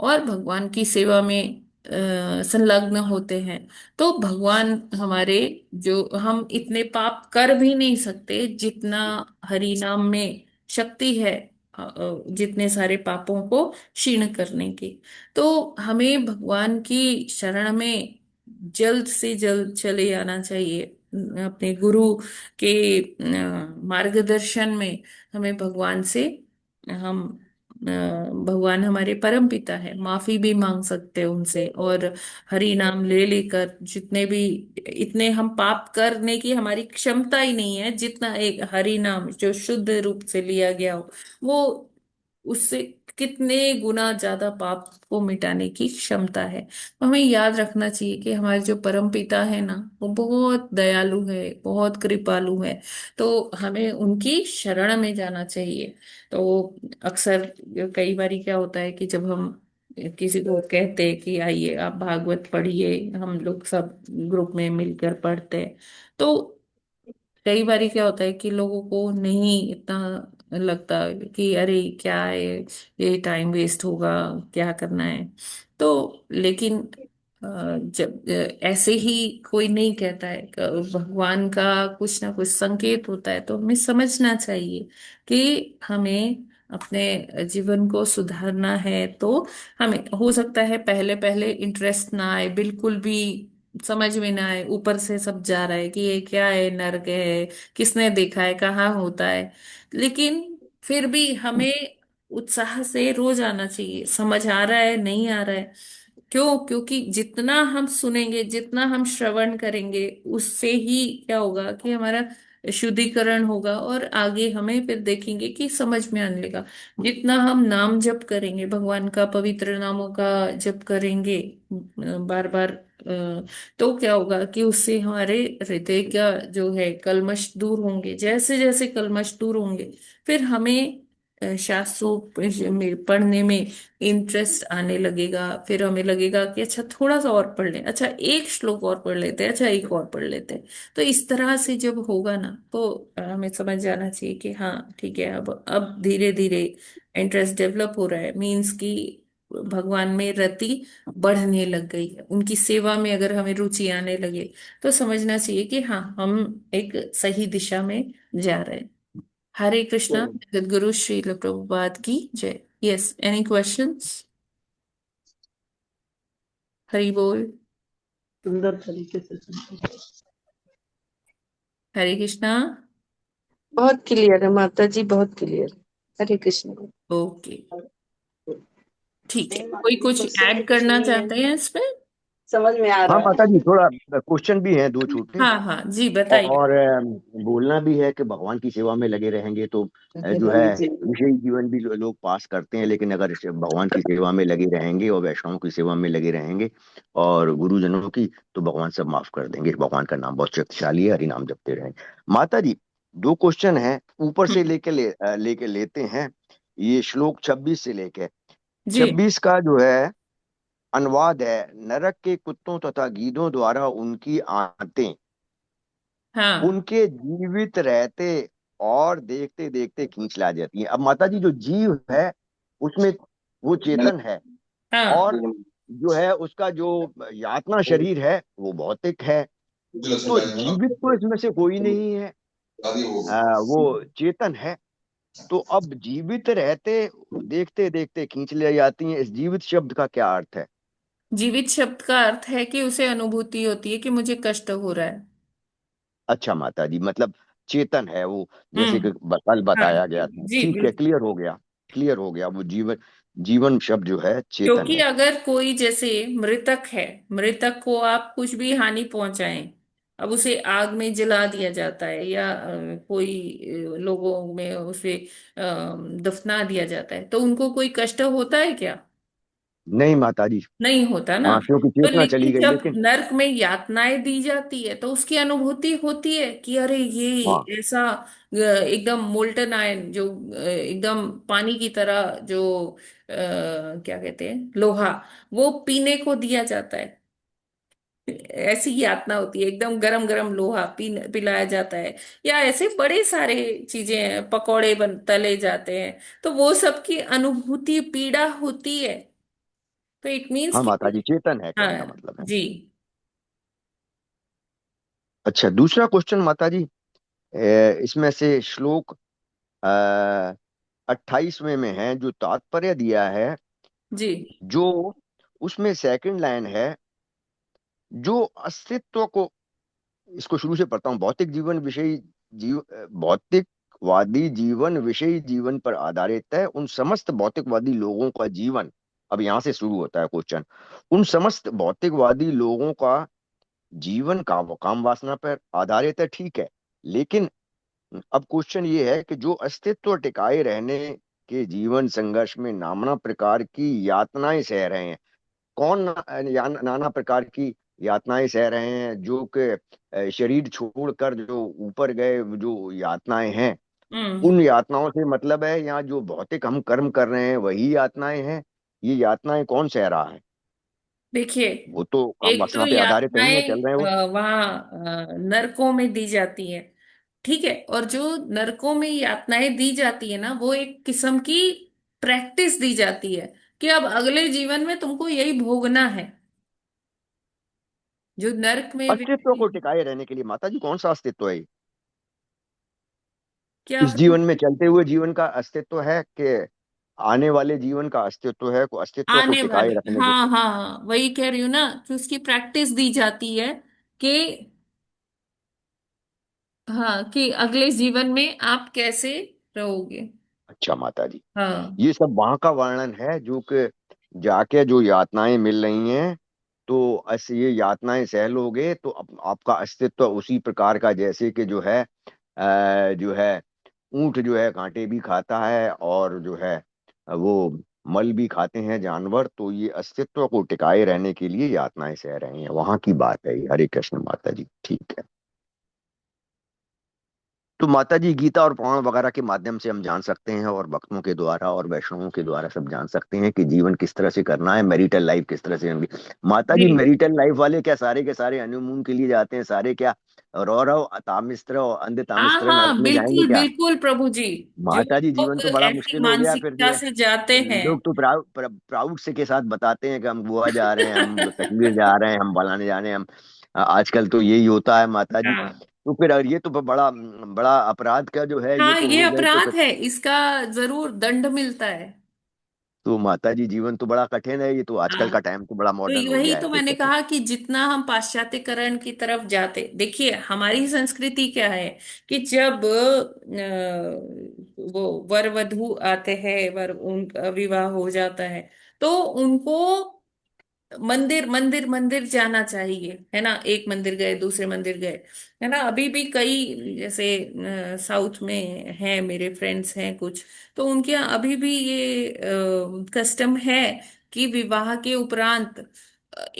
और भगवान की सेवा में संलग्न होते हैं, तो भगवान हमारे, जो हम इतने पाप कर भी नहीं सकते जितना हरि नाम में शक्ति है, जितने सारे पापों को क्षीण करने की। तो हमें भगवान की शरण में जल्द से जल्द चले आना चाहिए। अपने गुरु के मार्गदर्शन में हमें भगवान से हम भगवान हमारे परम पिता है, माफी भी मांग सकते हैं उनसे, और हरि नाम ले लेकर जितने भी, इतने हम पाप करने की हमारी क्षमता ही नहीं है जितना एक हरि नाम जो शुद्ध रूप से लिया गया हो, वो उससे कितने गुना ज्यादा पाप को मिटाने की क्षमता है। तो हमें याद रखना चाहिए कि हमारे जो परम पिता है ना, वो बहुत दयालु है, बहुत कृपालु है, तो हमें उनकी शरण में जाना चाहिए। तो अक्सर कई बार क्या होता है कि जब हम किसी को कहते हैं कि आइए आप भागवत पढ़िए, हम लोग सब ग्रुप में मिलकर पढ़ते हैं, तो कई बार क्या होता है कि लोगों को नहीं इतना लगता कि अरे क्या है, ये टाइम वेस्ट होगा, क्या करना है। तो लेकिन जब ऐसे ही कोई नहीं कहता है, भगवान का कुछ ना कुछ संकेत होता है, तो हमें समझना चाहिए कि हमें अपने जीवन को सुधारना है। तो हमें हो सकता है पहले पहले इंटरेस्ट ना आए, बिल्कुल भी समझ में ना आए, ऊपर से सब जा रहा है कि ये क्या है, नर्क है, किसने देखा है, कहाँ होता है, लेकिन फिर भी हमें उत्साह से रोज आना चाहिए। समझ आ रहा है, नहीं आ रहा है, क्यों? क्योंकि जितना हम सुनेंगे, जितना हम श्रवण करेंगे, उससे ही क्या होगा कि हमारा शुद्धिकरण होगा, और आगे हमें फिर देखेंगे कि समझ में आने लगा। जितना हम नाम जप करेंगे, भगवान का पवित्र नामों का जप करेंगे बार बार, तो क्या होगा कि उससे हमारे हृदय का जो है कल्मश दूर होंगे। जैसे जैसे कल्मश दूर होंगे, फिर हमें शास्त्रों में पढ़ने में इंटरेस्ट आने लगेगा। फिर हमें लगेगा कि अच्छा थोड़ा सा और पढ़ लें, अच्छा एक श्लोक और पढ़ लेते हैं, अच्छा एक और पढ़ लेते हैं। तो इस तरह से जब होगा ना, तो हमें समझ जाना चाहिए कि हाँ ठीक है, अब धीरे धीरे इंटरेस्ट डेवलप हो रहा है, मीन्स कि भगवान में रति बढ़ने लग गई है, उनकी सेवा में अगर हमें रुचि आने लगे, तो समझना चाहिए कि हाँ हम एक सही दिशा में जा रहे हैं। हरे कृष्णा। जगद्गुरु श्रील प्रभुपाद की जय। Yes, any questions? हरि बोल। सुंदर तरीके से सुनते हैं। हरे कृष्णा। बहुत क्लियर है माता जी, बहुत क्लियर। हरे कृष्ण। ओके, ठीक है, नहीं कोई माता जी, कुछ क्वेश्चन तो ऐड कुछ करना नहीं है, चाहते हैं इसमें? समझ में आ हाँ रहा है। माता जी, थोड़ा क्वेश्चन भी है दो छोटे, हाँ हाँ जी, बताइए। और बोलना भी है कि भगवान की सेवा में लगे रहेंगे तो जो है जी विषयी जीवन भी लोग पास करते हैं, लेकिन अगर भगवान की सेवा में लगे रहेंगे और वैष्णवों की सेवा में लगे रहेंगे और गुरुजनों की, तो भगवान सब माफ कर देंगे। भगवान का नाम बहुत शक्तिशाली है, हरि नाम जपते रहें। माता जी, दो क्वेश्चन है, ऊपर से लेके लेते हैं। ये श्लोक 26 से लेके जी 26 का जो है अनुवाद है, नरक के कुत्तों तथा गीदों द्वारा उनकी आंतें हाँ उनके जीवित रहते और देखते देखते खींच ला जाती है। अब माता जी जो जीव है उसमें वो चेतन है, हाँ और जो है उसका जो यातना शरीर है वो भौतिक है। तो जीवित तो इसमें से कोई नहीं है, वो चेतन है। तो अब जीवित रहते देखते देखते खींच ले जाती हैं, इस जीवित शब्द का क्या अर्थ है? जीवित शब्द का अर्थ है कि उसे अनुभूति होती है कि मुझे कष्ट हो रहा है। अच्छा माता जी, मतलब चेतन है वो, जैसे कि हम्म। कल हाँ बताया गया था। जी ठीक है, बिल्कुल। क्लियर हो गया, क्लियर हो गया। वो जीवन, जीवन शब्द जो है चेतन क्योंकि है। अगर कोई जैसे मृतक है, मृतक को आप कुछ भी हानि पहुंचाएं, अब उसे आग में जला दिया जाता है या कोई लोगों में उसे दफना दिया जाता है, तो उनको कोई कष्ट होता है क्या? नहीं माता जी। नहीं होता ना। हाँ, क्योंकि तो चेतना चली लेकिन गई, जब लेकिन नर्क में यातनाएं दी जाती है तो उसकी अनुभूति होती है कि अरे हाँ ये ऐसा एकदम मोल्टन आयन जो एकदम पानी की तरह जो क्या कहते हैं, लोहा, वो पीने को दिया जाता है। ऐसी यातना होती है, एकदम गरम गरम लोहा पिलाया जाता है। या ऐसे बड़े सारे चीजें हैं, पकौड़े बन तले जाते हैं, तो वो सब की अनुभूति पीड़ा होती है। तो इट मीन्स हाँ माता कि जी, चेतन है कहने का हाँ मतलब है। जी। अच्छा, दूसरा क्वेश्चन माता जी, इसमें से श्लोक 28वें में है जो तात्पर्य दिया है, जी जो उसमें सेकंड लाइन है, जो अस्तित्व को, इसको शुरू से पढ़ता हूँ। भौतिक जीवन विषयी भौतिकवादी जीवन विषयी जीवन पर आधारित है। उन समस्त भौतिकवादी लोगों का जीवन, अब यहां से शुरू होता है क्वेश्चन, उन समस्त भौतिकवादी लोगों का जीवन काम वासना पर आधारित है, ठीक है। लेकिन अब क्वेश्चन ये है कि जो अस्तित्व टिकाए रहने के जीवन संघर्ष में नाना प्रकार की यातनाएं सह रहे हैं, कौन नाना प्रकार की यातनाएं सह रहे हैं, जो कि शरीर छोड़कर जो ऊपर गए, जो यातनाएं हैं, हम्म। उन यातनाओं से मतलब है यहाँ जो भौतिक हम कर्म कर रहे हैं वही यातनाएं हैं? ये यातनाएं कौन सह रहा है? देखिए, वो तो काम एक तो वासना पे आधारित नहीं है, चल रहे हैं वो। यातनाएं वहाँ नरकों में दी जाती है, ठीक है। और जो नरकों में यातनाएं दी जाती है ना, वो एक किस्म की प्रैक्टिस दी जाती है कि अब अगले जीवन में तुमको यही भोगना है। जो नरक में अस्तित्व व्यक्ति, को टिकाए रहने के लिए माता जी, कौन सा अस्तित्व है ये? क्या इस जीवन में चलते हुए जीवन का अस्तित्व है कि आने वाले जीवन का अस्तित्व है, को अस्तित्व को आने टिकाए वाले, रखने के? हाँ हाँ हाँ, वही कह रही हूँ ना कि उसकी प्रैक्टिस दी जाती है कि हाँ, कि अगले जीवन में आप कैसे रहोगे। अच्छा माता जी, हाँ। ये सब वहां का वर्णन है जो कि जाके जो यातनाएं मिल रही हैं, तो ऐसे ये यातनाएं सह लोगे तो आपका अस्तित्व उसी प्रकार का, जैसे कि जो है जो है ऊंट जो है कांटे भी खाता है, और जो है वो मल भी खाते हैं जानवर। तो ये अस्तित्व को टिकाए रहने के लिए यातनाएं सह रहे हैं, वहां की बात है ये। हरे कृष्ण माता जी, ठीक है। तो माता जी, गीता और पुराण वगैरह के माध्यम से हम जान सकते हैं, और भक्तों के द्वारा और वैष्णवों के द्वारा सब जान सकते हैं कि जीवन किस तरह से करना है, मैरिटल लाइफ किस तरह से होंगी। माता जी, जी मैरिटल लाइफ वाले क्या सारे के सारे हनीमून के लिए जाते हैं? सारे क्या रौरव तामिस्त्र और अंध हाँ तामिस्त्र नर्क हाँ, में जाएंगे बिल्कुल क्या? बिल्कुल प्रभु जी। जो माता जी, जीवन लोग तो बड़ा ऐसी मुश्किल हो गया फिर मानसिकता जो है। से जाते हैं। लोग तो प्राउड से के साथ बताते हैं कि हम गोवा जा रहे हैं, हम कश्मीर जा रहे हैं, हम फलाने जा रहे हैं, हम आजकल तो यही होता है माता जी। हाँ तो फिर और ये तो बड़ा बड़ा अपराध का जो है, ये हाँ, तो ये हो गए तो अपराध फिर। है, इसका जरूर दंड मिलता है। तो माता जी, जीवन तो बड़ा कठिन है, ये तो आजकल हाँ, का टाइम तो बड़ा मॉडर्न तो हो वही गया है तो फिर मैंने तो। कहा कि जितना हम पाश्चात्यकरण की तरफ जाते, देखिए हमारी संस्कृति क्या है कि जब वो वर वधू आते हैं, वर उनका विवाह हो जाता है, तो उनको मंदिर मंदिर मंदिर जाना चाहिए, है ना। एक मंदिर गए, दूसरे मंदिर गए, है ना। अभी भी कई जैसे साउथ में हैं, मेरे फ्रेंड्स हैं कुछ, तो उनके यहाँ अभी भी ये कस्टम है कि विवाह के उपरांत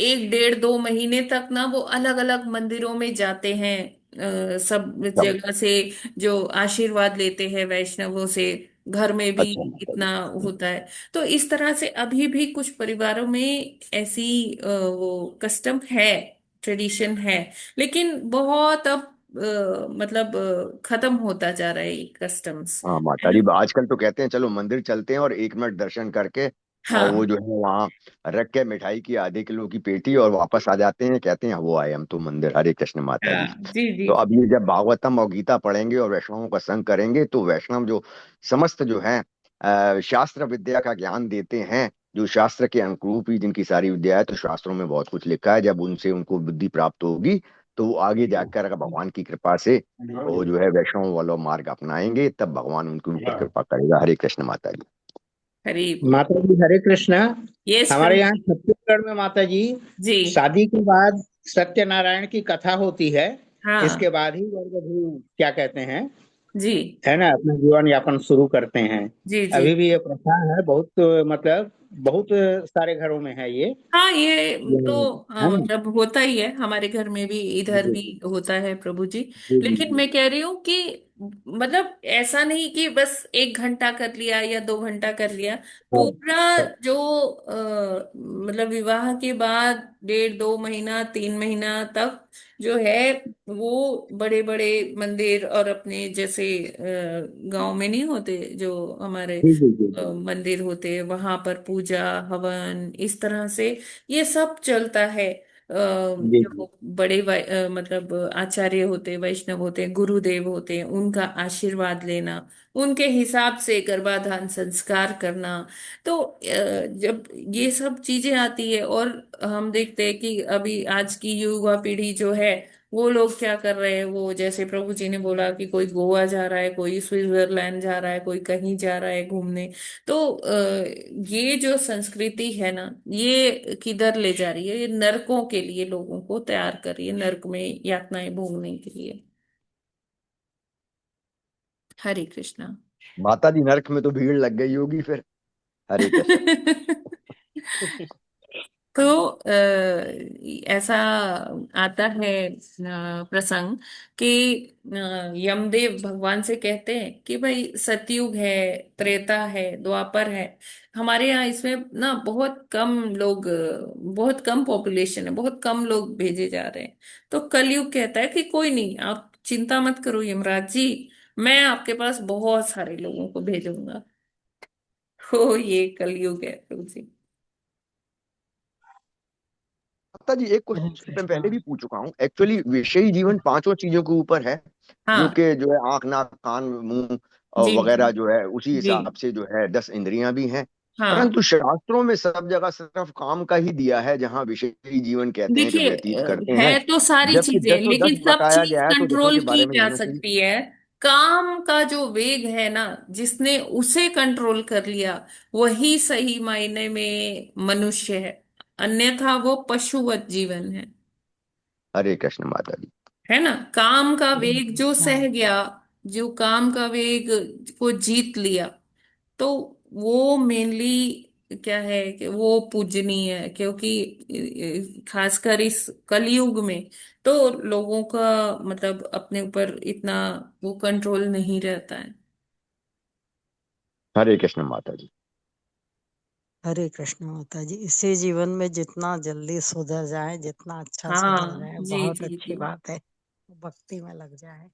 1 डेढ़ 2 महीने तक ना वो अलग अलग मंदिरों में जाते हैं, सब अच्छा जगह से जो आशीर्वाद लेते हैं वैष्णवों से। घर में भी अच्छा माता इतना जी। होता है। तो इस तरह से अभी भी कुछ परिवारों में ऐसी वो कस्टम है, ट्रेडिशन है। लेकिन बहुत अब मतलब खत्म होता जा रहा है कस्टम्स, हाँ है माता जी, ना। आजकल तो कहते हैं चलो मंदिर चलते हैं और 1 मिनट दर्शन करके और वो हाँ जो है वहाँ रख के मिठाई की आधे किलो की पेटी और वापस आ जाते हैं, कहते हैं वो आए हम तो मंदिर। हरे कृष्ण माता जी। हाँ, जी जी तो जी। अब ये जब भागवतम और गीता पढ़ेंगे और वैष्णवों का संग करेंगे तो वैष्णव जो समस्त जो है शास्त्र विद्या का ज्ञान देते हैं, जो शास्त्र के अनुरूप ही जिनकी सारी विद्या है, तो शास्त्रों में बहुत कुछ लिखा है, जब उनसे उनको बुद्धि प्राप्त होगी तो वो आगे जाकर अगर भगवान की कृपा से वो जो है वैष्णव वाला मार्ग अपनाएंगे तब भगवान उनके ऊपर कृपा करेगा। हरे कृष्ण माता जी। हरी माता जी हरे कृष्णा। यस हमारे प्रभु यहाँ जी। छत्तीसगढ़ में माता जी जी शादी के बाद सत्यनारायण की कथा होती है। हाँ इसके बाद ही वर वधू क्या कहते हैं, जी है ना, अपना जीवन यापन शुरू करते हैं। जी जी। अभी भी ये प्रथा है, बहुत मतलब बहुत सारे घरों में है हाँ ये ये तो है ना। मतलब होता ही है, हमारे घर में भी, इधर जी भी होता है प्रभु जी। जी जी लेकिन जी। मैं कह रही हूँ कि मतलब ऐसा नहीं कि बस 1 घंटा कर लिया या 2 घंटा कर लिया। हाँ, पूरा जो मतलब विवाह के बाद 1.5 2 महीना 3 महीना तक जो है वो बड़े बड़े मंदिर और अपने जैसे गांव में नहीं होते जो हमारे जी जी जी जी मंदिर होते, वहां पर पूजा हवन इस तरह से ये सब चलता है। जी जी। जो बड़े मतलब आचार्य होते, वैष्णव होते, गुरुदेव होते हैं, उनका आशीर्वाद लेना, उनके हिसाब से गर्भाधान संस्कार करना। तो जब ये सब चीजें आती है और हम देखते हैं कि अभी आज की युवा पीढ़ी जो है वो लोग क्या कर रहे हैं, वो जैसे प्रभु जी ने बोला कि कोई गोवा जा रहा है, कोई स्विट्जरलैंड जा रहा है, कोई कहीं जा रहा है घूमने। तो ये जो संस्कृति है ना, ये किधर ले जा रही है, ये नरकों के लिए लोगों को तैयार कर रही है, नरक में यातनाएं भोगने के लिए। हरे कृष्णा। माता जी नरक में तो भीड़ लग गई होगी फिर। हरे कृष्ण। तो ऐसा आता है प्रसंग कि यमदेव भगवान से कहते हैं कि भाई सतयुग है, त्रेता है, द्वापर है, हमारे यहाँ इसमें ना बहुत कम लोग, बहुत कम पॉपुलेशन है, बहुत कम लोग भेजे जा रहे हैं। तो कलयुग कहता है कि कोई नहीं, आप चिंता मत करो यमराज जी, मैं आपके पास बहुत सारे लोगों को भेजूंगा। हो ये कलयुग है प्रभु जी। माता जी एक हरे क्वेश्चन मैं कृष्णा। पहले भी पूछ चुका हूँ। एक्चुअली विषयी जीवन 5 चीजों के ऊपर है, जो हाँ कि जो है आंख नाक कान मुंह और जी जी वगैरह जो है उसी जी। हिसाब से जो है 10 इंद्रियां भी हैं। हाँ परंतु शास्त्रों में सब जगह सिर्फ काम का ही दिया है, जहाँ विषयी जीवन कहते हैं जो देखिए व्यतीत करते हैं। है तो सारी जबकि चीजें, दसों दस लेकिन सब बताया चीज गया है, तो दसों कंट्रोल के की बारे में जा जानना चाहिए। सकती है। काम का जो वेग है ना, जिसने उसे कंट्रोल कर लिया, वही सही मायने में मनुष्य है, अन्यथा वो पशुवत जीवन है। हरे कृष्ण माता जी। है ना। काम का हरे वेग जो कृष्णा। सह गया, जो काम का वेग को जीत लिया, तो वो मेनली क्या है कि वो पूजनीय है, क्योंकि खासकर इस कलयुग में तो लोगों का मतलब अपने ऊपर इतना वो कंट्रोल नहीं रहता है। हरे कृष्ण माता जी। हरे कृष्ण माता जी, इसी जीवन में जितना जल्दी सुधर जाए, जितना अच्छा सुधर हाँ जाए, जी बहुत जी अच्छी जी। बात है। भक्ति में लग जाए।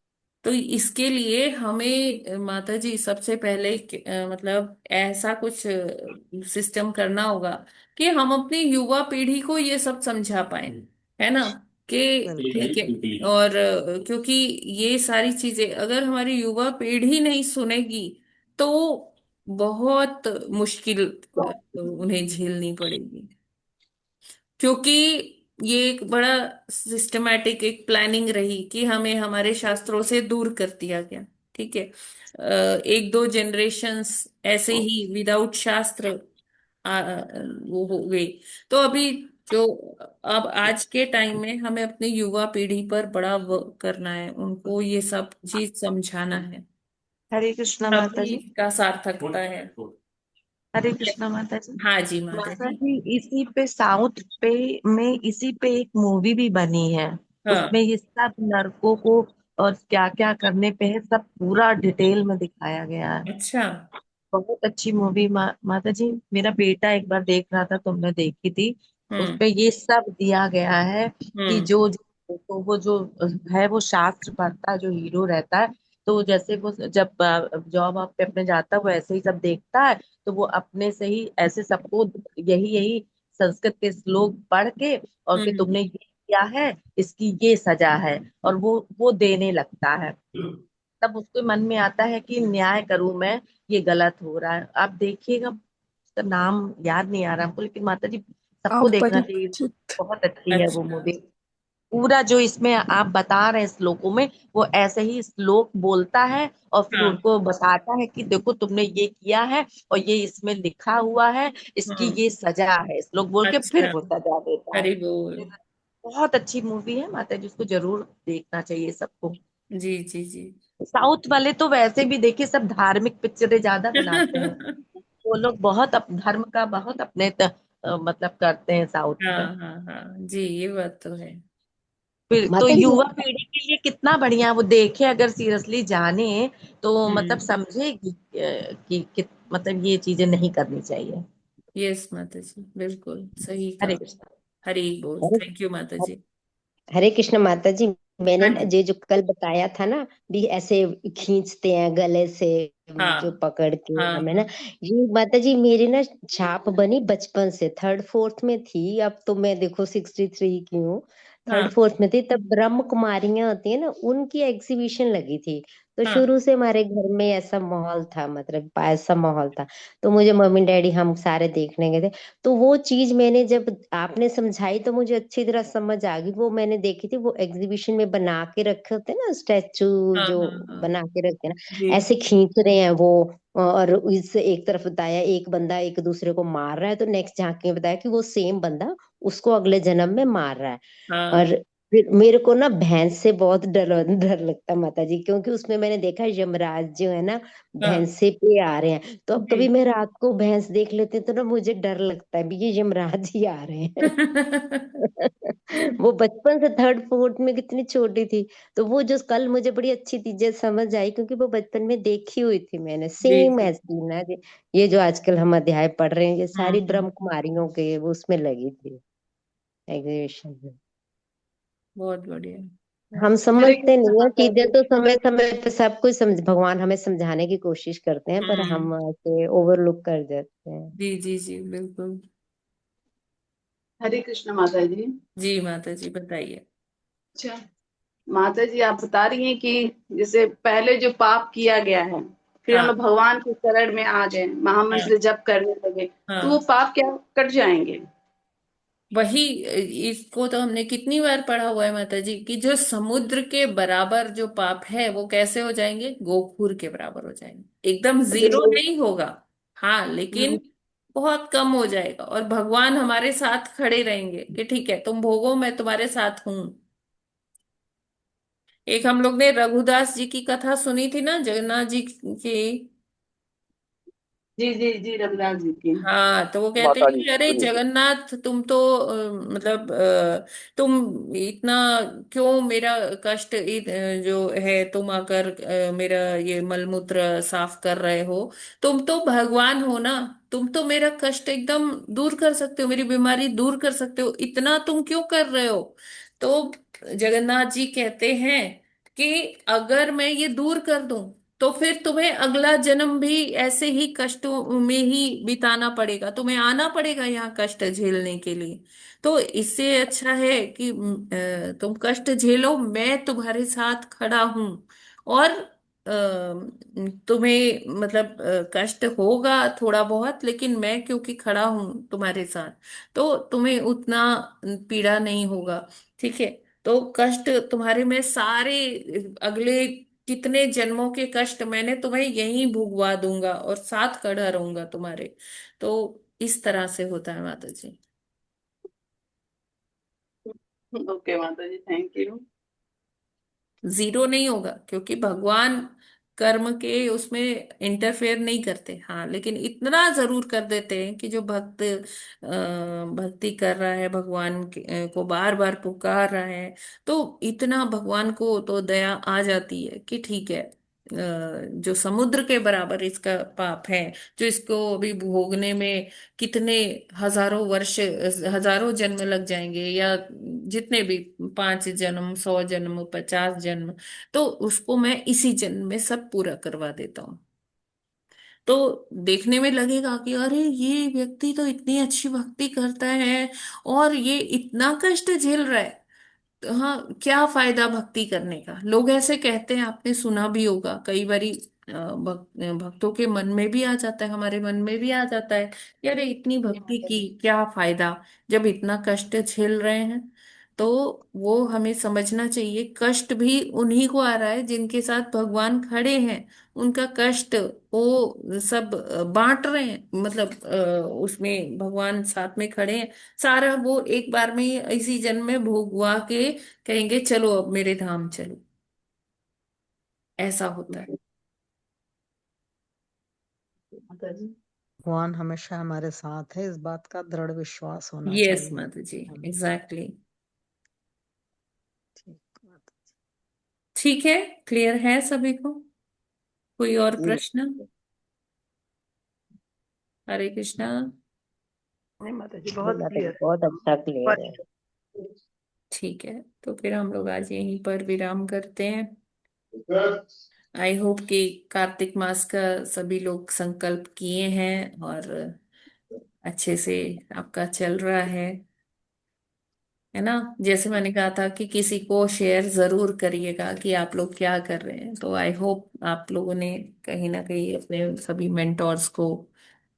तो इसके लिए हमें माता जी सबसे पहले मतलब ऐसा कुछ सिस्टम करना होगा कि हम अपनी युवा पीढ़ी को ये सब समझा पाए, है ना, कि बिल्कुल। ठीक है। और क्योंकि ये सारी चीजें अगर हमारी युवा पीढ़ी नहीं सुनेगी तो बहुत मुश्किल उन्हें झेलनी पड़ेगी। क्योंकि ये एक बड़ा सिस्टमैटिक एक प्लानिंग रही कि हमें हमारे शास्त्रों से दूर कर दिया गया। ठीक है। 1 2 जनरेशन्स ऐसे ही विदाउट शास्त्र वो हो गई। तो अभी जो अब आज के टाइम में हमें अपनी युवा पीढ़ी पर बड़ा वर्क करना है, उनको ये सब चीज समझाना है, हरे कृष्णा माता तभी जी। इसका सार्थकता है। हरे कृष्णा माता जी। हाँ जी माता माता जी। जी इसी पे साउथ पे में इसी पे एक मूवी भी बनी है। हाँ। उसमें ये सब नर्कों को और क्या क्या करने पे है सब पूरा डिटेल में दिखाया गया है। अच्छा। बहुत अच्छी मूवी माता जी, मेरा बेटा एक बार देख रहा था, तुमने देखी थी। हम्म उसपे ये सब दिया गया है कि हम्म जो जो तो वो जो है वो शास्त्र पढ़ता है, जो हीरो रहता है। तो जैसे वो जब जॉब आप पे अपने जाता है वो ऐसे ही सब देखता है। तो वो अपने से ही ऐसे सबको यही यही संस्कृत के श्लोक पढ़ के, और कि हम्म। तुमने ये किया है, इसकी ये सजा है, और वो देने लगता है। तब उसके मन में आता है कि न्याय करूं मैं, ये गलत हो रहा है। आप देखिएगा, उसका नाम याद नहीं आ रहा हमको, लेकिन माता जी सबको देखना चाहिए। अपरिचित। बहुत अच्छी है वो अच्छा। मूवी। पूरा जो इसमें आप बता रहे हैं श्लोकों में, वो ऐसे ही श्लोक बोलता है और फिर हाँ उनको बताता है कि देखो तुमने ये किया है और ये इसमें लिखा हुआ है, इसकी हाँ। ये सजा है, श्लोक बोल के फिर अच्छा। वो सजा देता है। हरि बोल। बहुत अच्छी मूवी है माता जी, उसको जरूर देखना चाहिए सबको। जी जी जी। साउथ वाले तो वैसे भी देखिए सब धार्मिक पिक्चरें ज्यादा बनाते हैं। वो लोग बहुत धर्म का बहुत अपने मतलब करते हैं साउथ हाँ में। हाँ हाँ जी, ये बात तो है। फिर तो माता जी, युवा पीढ़ी के लिए कितना बढ़िया, वो देखे अगर सीरियसली जाने, तो मतलब हम्म। समझे कि मतलब ये चीजें नहीं करनी चाहिए। यस माता जी, बिल्कुल सही हरे कहा। कृष्ण। हरि बोल, हरे थैंक यू माता जी। हरे कृष्ण माता जी। मैंने हाँ ना जी। ये जो कल बताया था ना, भी ऐसे खींचते हैं गले से, जो हाँ पकड़ के हाँ हमें ना, हाँ ये माता जी मेरी ना छाप बनी बचपन से। थर्ड फोर्थ में थी, अब तो मैं देखो 63 की हूँ। थर्ड हाँ फोर्थ में थी तब ब्रह्म कुमारियां होती है ना, उनकी एग्जीबिशन लगी थी। तो हाँ। शुरू से हमारे घर में ऐसा माहौल था, मतलब ऐसा माहौल था। तो मुझे मम्मी डैडी हम सारे देखने गए थे। तो वो चीज मैंने जब आपने समझाई तो मुझे अच्छी तरह समझ आ गई। वो मैंने देखी थी, वो एग्जीबिशन में बना के रखे होते हैं ना स्टैचू, हाँ जो हाँ हाँ बना के रखते हैं जी। ना, ऐसे खींच रहे हैं वो। और इस एक तरफ बताया एक बंदा एक दूसरे को मार रहा है, तो नेक्स्ट झांकी में बताया कि वो सेम बंदा उसको अगले जन्म में मार रहा है। हाँ। और फिर मेरे को ना भैंस से बहुत डर डर लगता है माता जी, क्योंकि उसमें मैंने देखा है यमराज जो है ना, हाँ भैंसे पे आ रहे हैं। तो अब कभी जी। मैं रात को भैंस देख लेती हूँ तो ना मुझे डर लगता है भी ये यमराज ही आ रहे हैं। वो बचपन से थर्ड फोर्थ में कितनी छोटी थी। तो वो जो कल मुझे बड़ी अच्छी चीजें समझ आई, क्योंकि वो बचपन में देखी हुई थी मैंने, जी सेम जी। ऐसी ना। ये जो आजकल हम अध्याय पढ़ रहे हैं, ये सारी हम्म। ब्रह्म कुमारियों के वो उसमें लगी थी एग्जीबिशन में। बहुत बढ़िया। हम हरे समझते कृष्ण नहीं है माता चीजें, जी। तो समय समय पे सब कुछ समझ, भगवान हमें समझाने की कोशिश करते हैं, पर हम्म। हम ऐसे ओवरलुक कर देते हैं। जी जी जी बिल्कुल। हरे कृष्ण माता जी। जी माता जी बताइए। अच्छा, माता जी आप बता रही हैं कि जैसे पहले जो पाप किया गया है, फिर हम हाँ लोग भगवान के शरण में आ जाए, हाँ महामंत्र जप करने लगे, तो वो हाँ। पाप क्या कट जाएंगे? वही, इसको तो हमने कितनी बार पढ़ा हुआ है माता जी, कि जो समुद्र के बराबर जो पाप है वो कैसे हो जाएंगे, गोखूर के बराबर हो जाएंगे। एकदम जीरो जैसे नहीं होगा, हाँ, हम्म, लेकिन बहुत कम हो जाएगा। और भगवान हमारे साथ खड़े रहेंगे कि ठीक है तुम भोगो, मैं तुम्हारे साथ हूं। एक हम लोग ने रघुदास जी की कथा सुनी थी ना, जगन्नाथ जी की। जी जी जी, रघुनाथ जी की। हाँ, तो वो कहते माता हैं जी कि अरे सुनिए। जगन्नाथ तुम तो मतलब तुम इतना क्यों मेरा कष्ट जो है, तुम आकर मेरा ये मलमूत्र साफ कर रहे हो। तुम तो भगवान हो ना, तुम तो मेरा कष्ट एकदम दूर कर सकते हो, मेरी बीमारी दूर कर सकते हो, इतना तुम क्यों कर रहे हो। तो जगन्नाथ जी कहते हैं कि अगर मैं ये दूर कर दूं तो फिर तुम्हें अगला जन्म भी ऐसे ही कष्टों में ही बिताना पड़ेगा, तुम्हें आना पड़ेगा यहाँ कष्ट झेलने के लिए। तो इससे अच्छा है कि तुम कष्ट झेलो, मैं तुम्हारे साथ खड़ा हूं। और तुम्हें मतलब कष्ट होगा थोड़ा बहुत, लेकिन मैं क्योंकि खड़ा हूं तुम्हारे साथ, तो तुम्हें उतना पीड़ा नहीं होगा। ठीक है। तो कष्ट तुम्हारे में सारे अगले कितने जन्मों के कष्ट मैंने तुम्हें यहीं भुगवा दूंगा और साथ खड़ा रहूंगा तुम्हारे। तो इस तरह से होता है माता जी। ओके माता जी, थैंक यू। जीरो नहीं होगा, क्योंकि भगवान कर्म के उसमें इंटरफेयर नहीं करते, हाँ, लेकिन इतना जरूर कर देते हैं कि जो भक्त भक्ति कर रहा है भगवान को बार बार पुकार रहा है, तो इतना भगवान को तो दया आ जाती है कि ठीक है, जो समुद्र के बराबर इसका पाप है, जो इसको अभी भोगने में कितने हजारों वर्ष, हजारों जन्म लग जाएंगे, या जितने भी 5 जन्म, 100 जन्म, 50 जन्म, तो उसको मैं इसी जन्म में सब पूरा करवा देता हूँ। तो देखने में लगेगा कि अरे ये व्यक्ति तो इतनी अच्छी भक्ति करता है और ये इतना कष्ट झेल रहा है। तो हाँ, क्या फायदा भक्ति करने का, लोग ऐसे कहते हैं, आपने सुना भी होगा कई बारी। भक्तों के मन में भी आ जाता है, हमारे मन में भी आ जाता है, यार इतनी भक्ति की क्या फायदा जब इतना कष्ट झेल रहे हैं। तो वो हमें समझना चाहिए, कष्ट भी उन्हीं को आ रहा है जिनके साथ भगवान खड़े हैं। उनका कष्ट वो सब बांट रहे हैं, मतलब उसमें भगवान साथ में खड़े हैं। सारा वो एक बार में ही इसी जन्म में भोगवा के कहेंगे चलो अब मेरे धाम चलो, ऐसा होता है। भगवान हमेशा हमारे साथ है, इस बात का दृढ़ विश्वास होना यस चाहिए माता जी, हमें। एग्जैक्टली। ठीक माता जी। ठीक है, क्लियर है सभी को? कोई और प्रश्न? हरे कृष्णा। नहीं माता जी, जी बहुत माता जी, क्लियर बहुत अच्छा क्लियर है। है। ठीक है, तो फिर हम लोग आज यहीं पर विराम करते हैं। आई होप कि कार्तिक मास का सभी लोग संकल्प किए हैं और अच्छे से आपका चल रहा है ना। जैसे मैंने कहा था कि किसी को शेयर जरूर करिएगा कि आप लोग क्या कर रहे हैं। तो आई होप आप लोगों ने कहीं ना कहीं अपने सभी मेंटोर्स को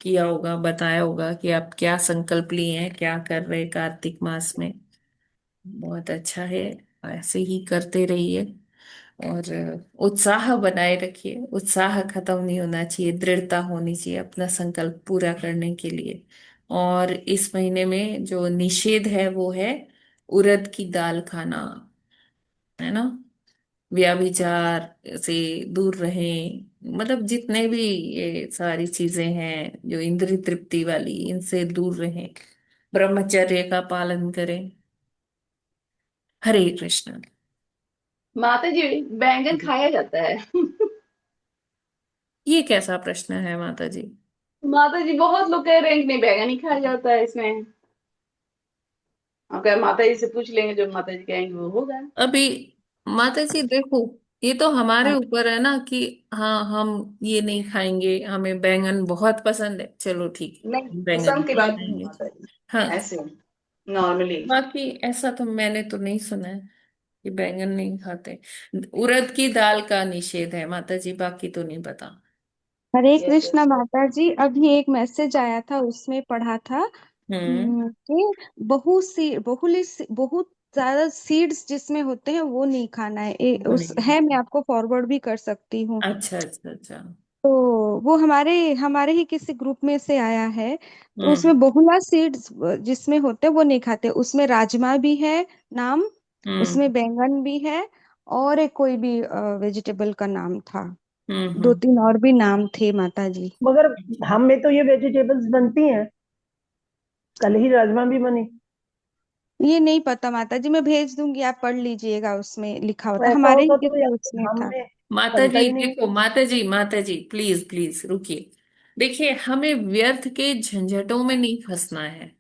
किया होगा, बताया होगा कि आप क्या संकल्प लिए हैं, क्या कर रहे हैं कार्तिक मास में। बहुत अच्छा है, ऐसे ही करते रहिए और उत्साह बनाए रखिए। उत्साह खत्म नहीं होना चाहिए, दृढ़ता होनी चाहिए अपना संकल्प पूरा करने के लिए। और इस महीने में जो निषेध है वो है उड़द की दाल खाना, है ना। व्यभिचार से दूर रहें, मतलब जितने भी ये सारी चीजें हैं जो इंद्रिय तृप्ति वाली, इनसे दूर रहें, ब्रह्मचर्य का पालन करें। हरे कृष्ण। माता जी, बैंगन खाया जाता है? ये कैसा प्रश्न है माता जी? माता जी, बहुत लोग कह रहे हैं कि नहीं, बैंगन नहीं खाया जाता है इसमें। अगर माता जी से पूछ लेंगे, जो माता जी कहेंगे वो होगा। अभी माता जी देखो, ये तो हमारे हाँ। ऊपर है ना कि हाँ हम ये नहीं खाएंगे, हमें बैंगन बहुत पसंद है, चलो ठीक है नहीं, हम बैंगन पसंद की नहीं बात नहीं खाएंगे। माता जी, हाँ, ऐसे नॉर्मली। बाकी ऐसा तो मैंने तो नहीं सुना है कि बैंगन नहीं खाते। उड़द की दाल का निषेध है माता जी, बाकी तो नहीं पता। हरे यस कृष्णा यस। माता जी, अभी एक मैसेज आया था, उसमें पढ़ा था हम्म। कि बहुत ज्यादा सीड्स जिसमें होते हैं वो नहीं खाना है। वो उस नहीं। है, मैं आपको फॉरवर्ड भी कर सकती हूँ। अच्छा अच्छा अच्छा। तो वो हमारे हमारे ही किसी ग्रुप में से आया है। तो हम्म उसमें बहुला सीड्स जिसमें होते हैं वो नहीं खाते। उसमें राजमा भी है नाम, हम्म उसमें बैंगन भी है, और एक कोई भी वेजिटेबल का नाम था। दो हम्म। तीन और भी नाम थे माता जी। मगर हम में तो ये वेजिटेबल्स बनती हैं, कल ही राजमा भी बनी। ये नहीं पता माता जी, मैं भेज दूंगी, आप पढ़ लीजिएगा, उसमें लिखा तो होता, ऐसा हमारे ही होता तो किसी उसमें हम था। में माता बनता जी ही नहीं। देखो, माता जी प्लीज प्लीज रुकिए। देखिए, हमें व्यर्थ के झंझटों में नहीं फंसना है।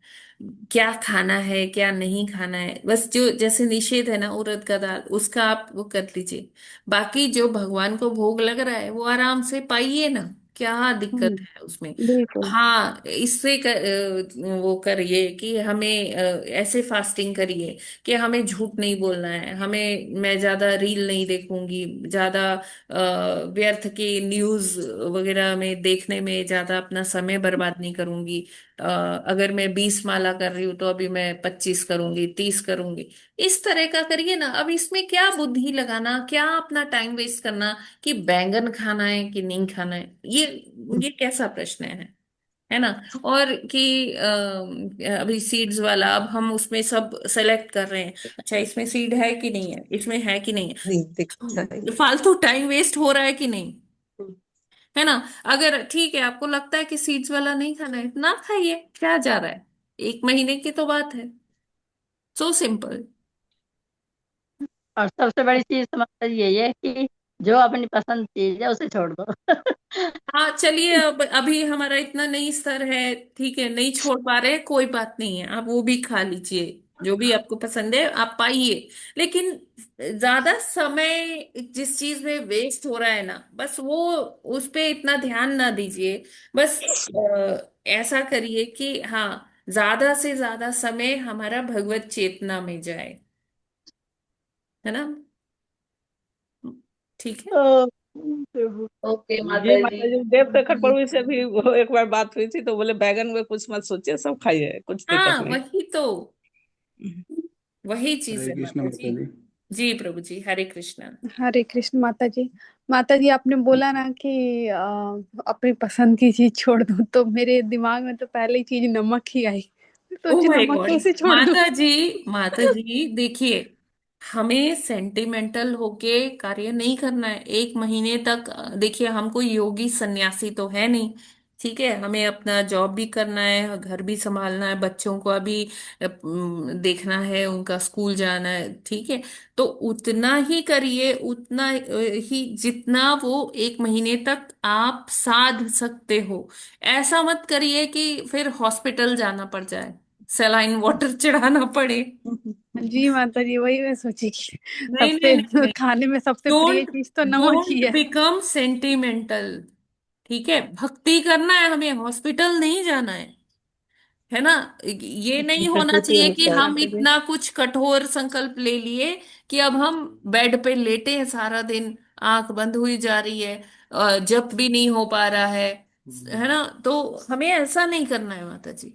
क्या खाना है क्या नहीं खाना है, बस जो जैसे निषेध है ना उड़द का दाल, उसका आप वो कर लीजिए। बाकी जो भगवान को भोग लग रहा है वो आराम से पाइए ना, क्या दिक्कत है उसमें। बिल्कुल। हाँ, इससे वो करिए कि हमें ऐसे फास्टिंग करिए कि हमें झूठ नहीं बोलना है, हमें, मैं ज्यादा रील नहीं देखूंगी, ज्यादा व्यर्थ के न्यूज वगैरह में देखने में ज्यादा अपना समय बर्बाद नहीं करूंगी। अगर मैं 20 माला कर रही हूँ तो अभी मैं 25 करूंगी, 30 करूंगी। इस तरह का करिए ना। अब इसमें क्या बुद्धि लगाना, क्या अपना टाइम वेस्ट करना कि बैंगन खाना है कि नहीं खाना है, ये कैसा प्रश्न है ना। और कि अभी सीड्स वाला, अब हम उसमें सब सेलेक्ट कर रहे हैं, अच्छा इसमें सीड है कि नहीं है, इसमें है कि नहीं नहीं दिखता है। है, फालतू टाइम वेस्ट हो रहा है कि नहीं, है ना। अगर ठीक है आपको लगता है कि सीड्स वाला नहीं खाना है, ना खाइए, क्या जा रहा है, 1 महीने की तो बात है। So simple. और सबसे बड़ी चीज समझ यही है कि जो अपनी पसंद चीज है उसे छोड़ दो। हाँ चलिए, अब अभी हमारा इतना नहीं स्तर है, ठीक है, नहीं छोड़ पा रहे, कोई बात नहीं है, आप वो भी खा लीजिए, जो भी आपको पसंद है आप पाइए। लेकिन ज्यादा समय जिस चीज में वेस्ट हो रहा है ना, बस वो उस पे इतना ध्यान ना दीजिए। बस ऐसा करिए कि हाँ, ज्यादा से ज्यादा समय हमारा भगवत चेतना में जाए, है ना? ठीक है। ओ, ओके जी माता जी। माता जी, देव प्रखर प्रभु से भी वो एक बार बात हुई थी, तो बोले बैगन में कुछ मत सोचिए, सब खाइए, कुछ दिक्कत हाँ नहीं। वही तो, वही चीज हरे है कृष्ण माता माता जी। जी। जी प्रभु जी, हरे कृष्णा। हरे कृष्ण माता जी। माता जी आपने बोला ना कि अपनी पसंद की चीज छोड़ दो, तो मेरे दिमाग में तो पहली चीज नमक ही आई। ओ सोची माय नमक गॉड। कैसे छोड़ दूं। माता जी, माता जी देखिए, हमें सेंटिमेंटल होके कार्य नहीं करना है 1 महीने तक। देखिए, हम कोई योगी सन्यासी तो है नहीं, ठीक है, हमें अपना जॉब भी करना है, घर भी संभालना है, बच्चों को अभी देखना है, उनका स्कूल जाना है, ठीक है। तो उतना ही करिए, उतना ही जितना वो 1 महीने तक आप साध सकते हो। ऐसा मत करिए कि फिर हॉस्पिटल जाना पड़ जाए, सलाइन वाटर चढ़ाना पड़े। जी माता जी, वही मैं सोची कि नहीं नहीं नहीं सबसे नहीं, खाने में सबसे प्रिय डोंट चीज तो नमक ही डोंट है। बिकम सेंटिमेंटल, ठीक है। भक्ति करना है हमें, हॉस्पिटल नहीं जाना है ना? ये नहीं होना चाहिए कि जी हम माता जी। इतना कुछ कठोर संकल्प ले लिए कि अब हम बेड पे लेटे हैं सारा दिन, आंख बंद हुई जा रही है, जप भी नहीं हो पा रहा है ना? तो हमें ऐसा नहीं करना है माता जी,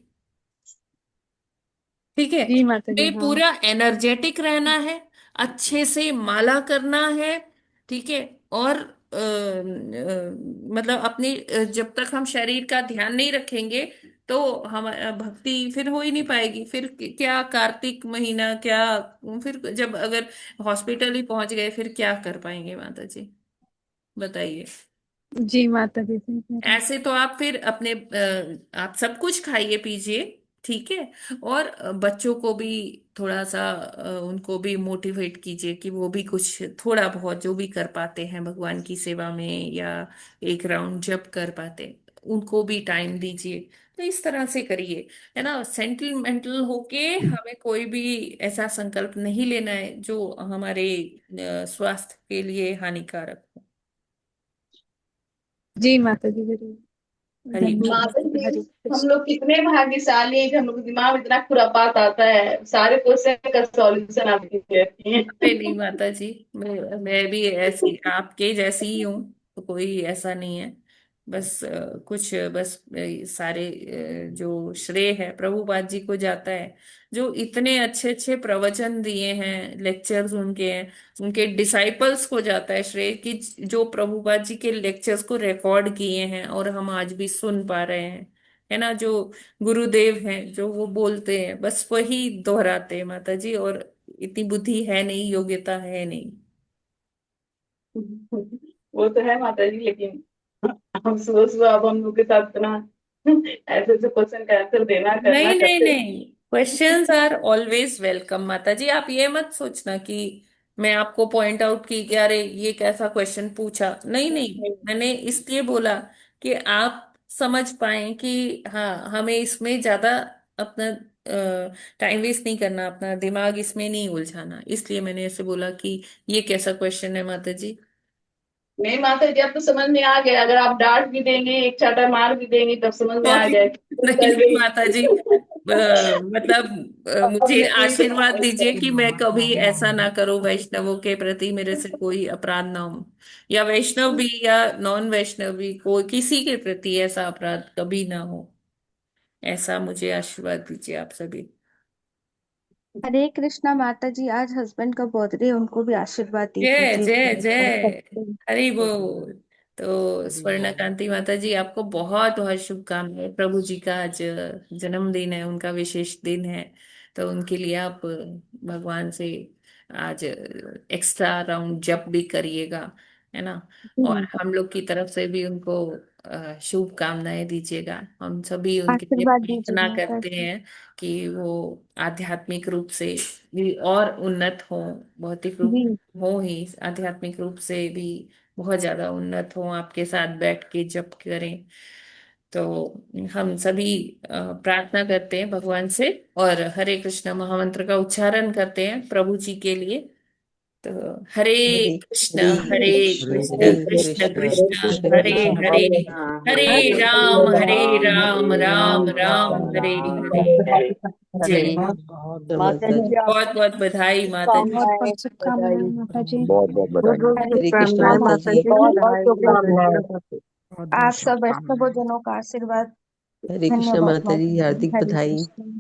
ठीक है। जी माता जी। हमें हाँ पूरा एनर्जेटिक रहना है, अच्छे से माला करना है, ठीक है। और मतलब अपनी जब तक हम शरीर का ध्यान नहीं रखेंगे, तो हम भक्ति फिर हो ही नहीं पाएगी। फिर क्या कार्तिक महीना क्या, फिर जब अगर हॉस्पिटल ही पहुंच गए फिर क्या कर पाएंगे माता जी, बताइए। जी माता जी, सही कह रहे हैं। ऐसे तो आप फिर अपने आप सब कुछ खाइए पीजिए, ठीक है। और बच्चों को भी थोड़ा सा उनको भी मोटिवेट कीजिए कि वो भी कुछ थोड़ा बहुत जो भी कर पाते हैं भगवान की सेवा में, या एक राउंड जप कर पाते, उनको भी टाइम दीजिए। तो इस तरह से करिए, है ना? सेंटिमेंटल होके हमें कोई भी ऐसा संकल्प नहीं लेना है जो हमारे स्वास्थ्य के लिए हानिकारक हो। जी माता जी, जरूर। हरी माता धन्यवाद। जी, हरे हम कृष्ण। लोग कितने भाग्यशाली हैं कि हम लोग के दिमाग में इतना खुरापात आता है, सारे क्वेश्चन का सॉल्यूशन आप देती अरे हैं। नहीं माता जी, मैं भी ऐसी आपके जैसी ही हूँ, तो कोई ऐसा नहीं है। बस कुछ बस सारे जो श्रेय है प्रभुपाद जी को जाता है, जो इतने अच्छे अच्छे प्रवचन दिए हैं, लेक्चर्स उनके हैं, उनके डिसाइपल्स को जाता है श्रेय कि जो प्रभुपाद जी के लेक्चर्स को रिकॉर्ड किए हैं और हम आज भी सुन पा रहे हैं, है ना? जो गुरुदेव हैं जो वो बोलते हैं, बस वही दोहराते हैं माता जी। और इतनी बुद्धि है नहीं, योग्यता है नहीं। वो तो है माता जी, लेकिन हम सुबह सुबह अब हम लोग के साथ इतना ऐसे ऐसे क्वेश्चन का आंसर देना करना नहीं नहीं करते नहीं, क्वेश्चंस आर ऑलवेज वेलकम माता जी। आप ये मत सोचना कि मैं आपको पॉइंट आउट की कि अरे ये कैसा क्वेश्चन पूछा, नहीं नहीं, हैं। मैंने इसलिए बोला कि आप समझ पाए कि हाँ, हमें इसमें ज्यादा अपना टाइम वेस्ट नहीं करना, अपना दिमाग इसमें नहीं उलझाना, इसलिए मैंने ऐसे बोला कि ये कैसा क्वेश्चन है माता जी। नहीं माता जी, अब तो समझ में आ गया, अगर आप डांट भी देंगे, एक चाटा मार भी देंगे, तब समझ में आ सॉरी, जाएगा नहीं कर नहीं रही माता जी, मतलब अब मुझे नहीं आशीर्वाद दीजिए कि मैं कभी ऐसा ना करूं, वैष्णवों के प्रति मेरे से कोई अपराध ना हो, या वैष्णव भी या नॉन वैष्णव भी, कोई किसी के प्रति ऐसा अपराध कभी ना हो, ऐसा मुझे आशीर्वाद दीजिए आप सभी। हरे कृष्णा माता जी, आज हस्बैंड का बर्थडे है, उनको भी आशीर्वाद दे जय दीजिए जय कि आप जय, सकते हैं। हरि बोल। तो स्वर्ण कांति माता जी, आपको बहुत बहुत शुभकामनाएं। प्रभु जी का आज जन्मदिन है, उनका विशेष दिन है, तो उनके लिए आप भगवान से आज एक्स्ट्रा राउंड जप भी करिएगा, है ना। जी और माता हम लोग की तरफ से भी उनको शुभकामनाएं दीजिएगा। हम सभी उनके लिए आशीर्वाद दीजिए प्रार्थना माता करते जी। हैं कि वो आध्यात्मिक रूप से भी और उन्नत हो, भौतिक रूप जी हो ही, आध्यात्मिक रूप से भी बहुत ज्यादा उन्नत हो, आपके साथ बैठ के जप करें। तो हम सभी प्रार्थना करते हैं भगवान से और हरे कृष्ण महामंत्र का उच्चारण करते हैं प्रभु जी के लिए। तो हरे हरे कृष्ण हरे हरे हरे कृष्ण कृष्ण हरे कृष्ण कृष्ण कृष्ण हरे कृष्ण कृष्ण कृष्ण हरे कृष्ण हरे, हरे हरे हरे राम हरे राम राम राम राम हरे राम हरे। हरे जय। माता सर्वत्र जी बहुत आपको बहुत बधाई माता जी। बहुत शुभकामनाएं बहुत शुभकामनाएं बधाई। माता जी। बहुत बहुत बहुत बधाई। बहुत हरे हरे कृष्ण कृष्णा शुभकामनाएं माता माता माता जी जी, जी। बहुत बहुत बधाई शुभकामनाएं। बहुत बहुत आप सब वैष्णव शुभकामनाएं। जनों का आशीर्वाद। हरे कृष्ण धन्यवाद माता माता जी, जी। हार्दिक हरे बधाई कृष्ण।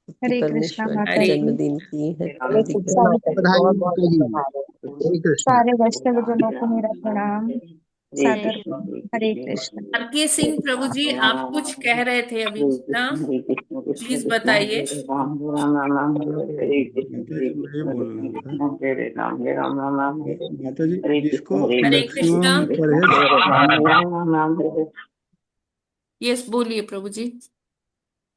कि हरे कृष्णा परमेश्वर के माता हरे जी। जन्मदिन की हरे हार्दिक कृष्ण बधाई। माता जी, बधाई बहुत बहुत माता जी। शुभकामनाएं। हरे कृष्ण। सारे वैष्णव जनों को मेरा प्रणाम। हरे सादर कृष्ण हरे हरे कृष्ण कृष्ण। हरके सिंह प्रभु जी, आप कुछ कह रहे थे अभी ना, हरे कृष्ण कृष्ण प्लीज कृष्ण बताइए। हरे राम राम राम राम हरे हरे हरे कृष्ण माता हरे जी मैं ये कृष्ण बोल रहा कृष्ण था, कृष्ण हरे राम राम राम हरे माता जी हरे जिसको कृष्ण हरे हरे कृष्ण कृष्ण कृष्णा। मैक्सिमम कृष्ण परहेज हरे करना राम है, राम राम राम हरे यस बोलिए प्रभु जी।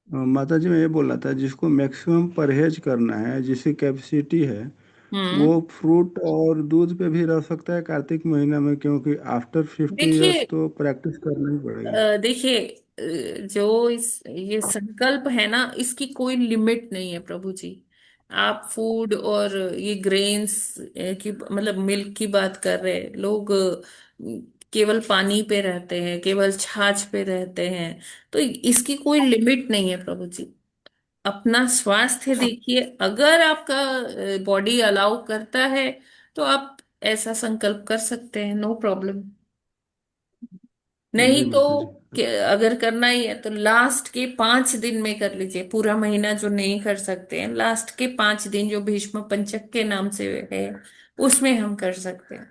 माता जी मैं ये बोल रहा था जिसको मैक्सिमम परहेज करना है, जिसकी कैपेसिटी है, हम्म। वो फ्रूट और दूध पे भी रह सकता है कार्तिक महीना में, क्योंकि आफ्टर 50 इयर्स देखिए, तो प्रैक्टिस करना ही पड़ेगा। देखिए, जो इस ये संकल्प है ना, इसकी कोई लिमिट नहीं है प्रभु जी। आप फूड और ये ग्रेन्स की मतलब मिल्क की बात कर रहे हैं लोग, केवल पानी पे रहते हैं, केवल छाछ पे रहते हैं। तो इसकी कोई लिमिट नहीं है प्रभु जी। अपना स्वास्थ्य देखिए, अगर आपका बॉडी अलाउ करता है तो आप ऐसा संकल्प कर सकते हैं, नो प्रॉब्लम। नहीं जी तो माता जी। अगर करना ही है तो लास्ट के 5 दिन में कर लीजिए। पूरा महीना जो नहीं कर सकते हैं, लास्ट के 5 दिन जो भीष्म पंचक के नाम से है, उसमें हम कर सकते हैं,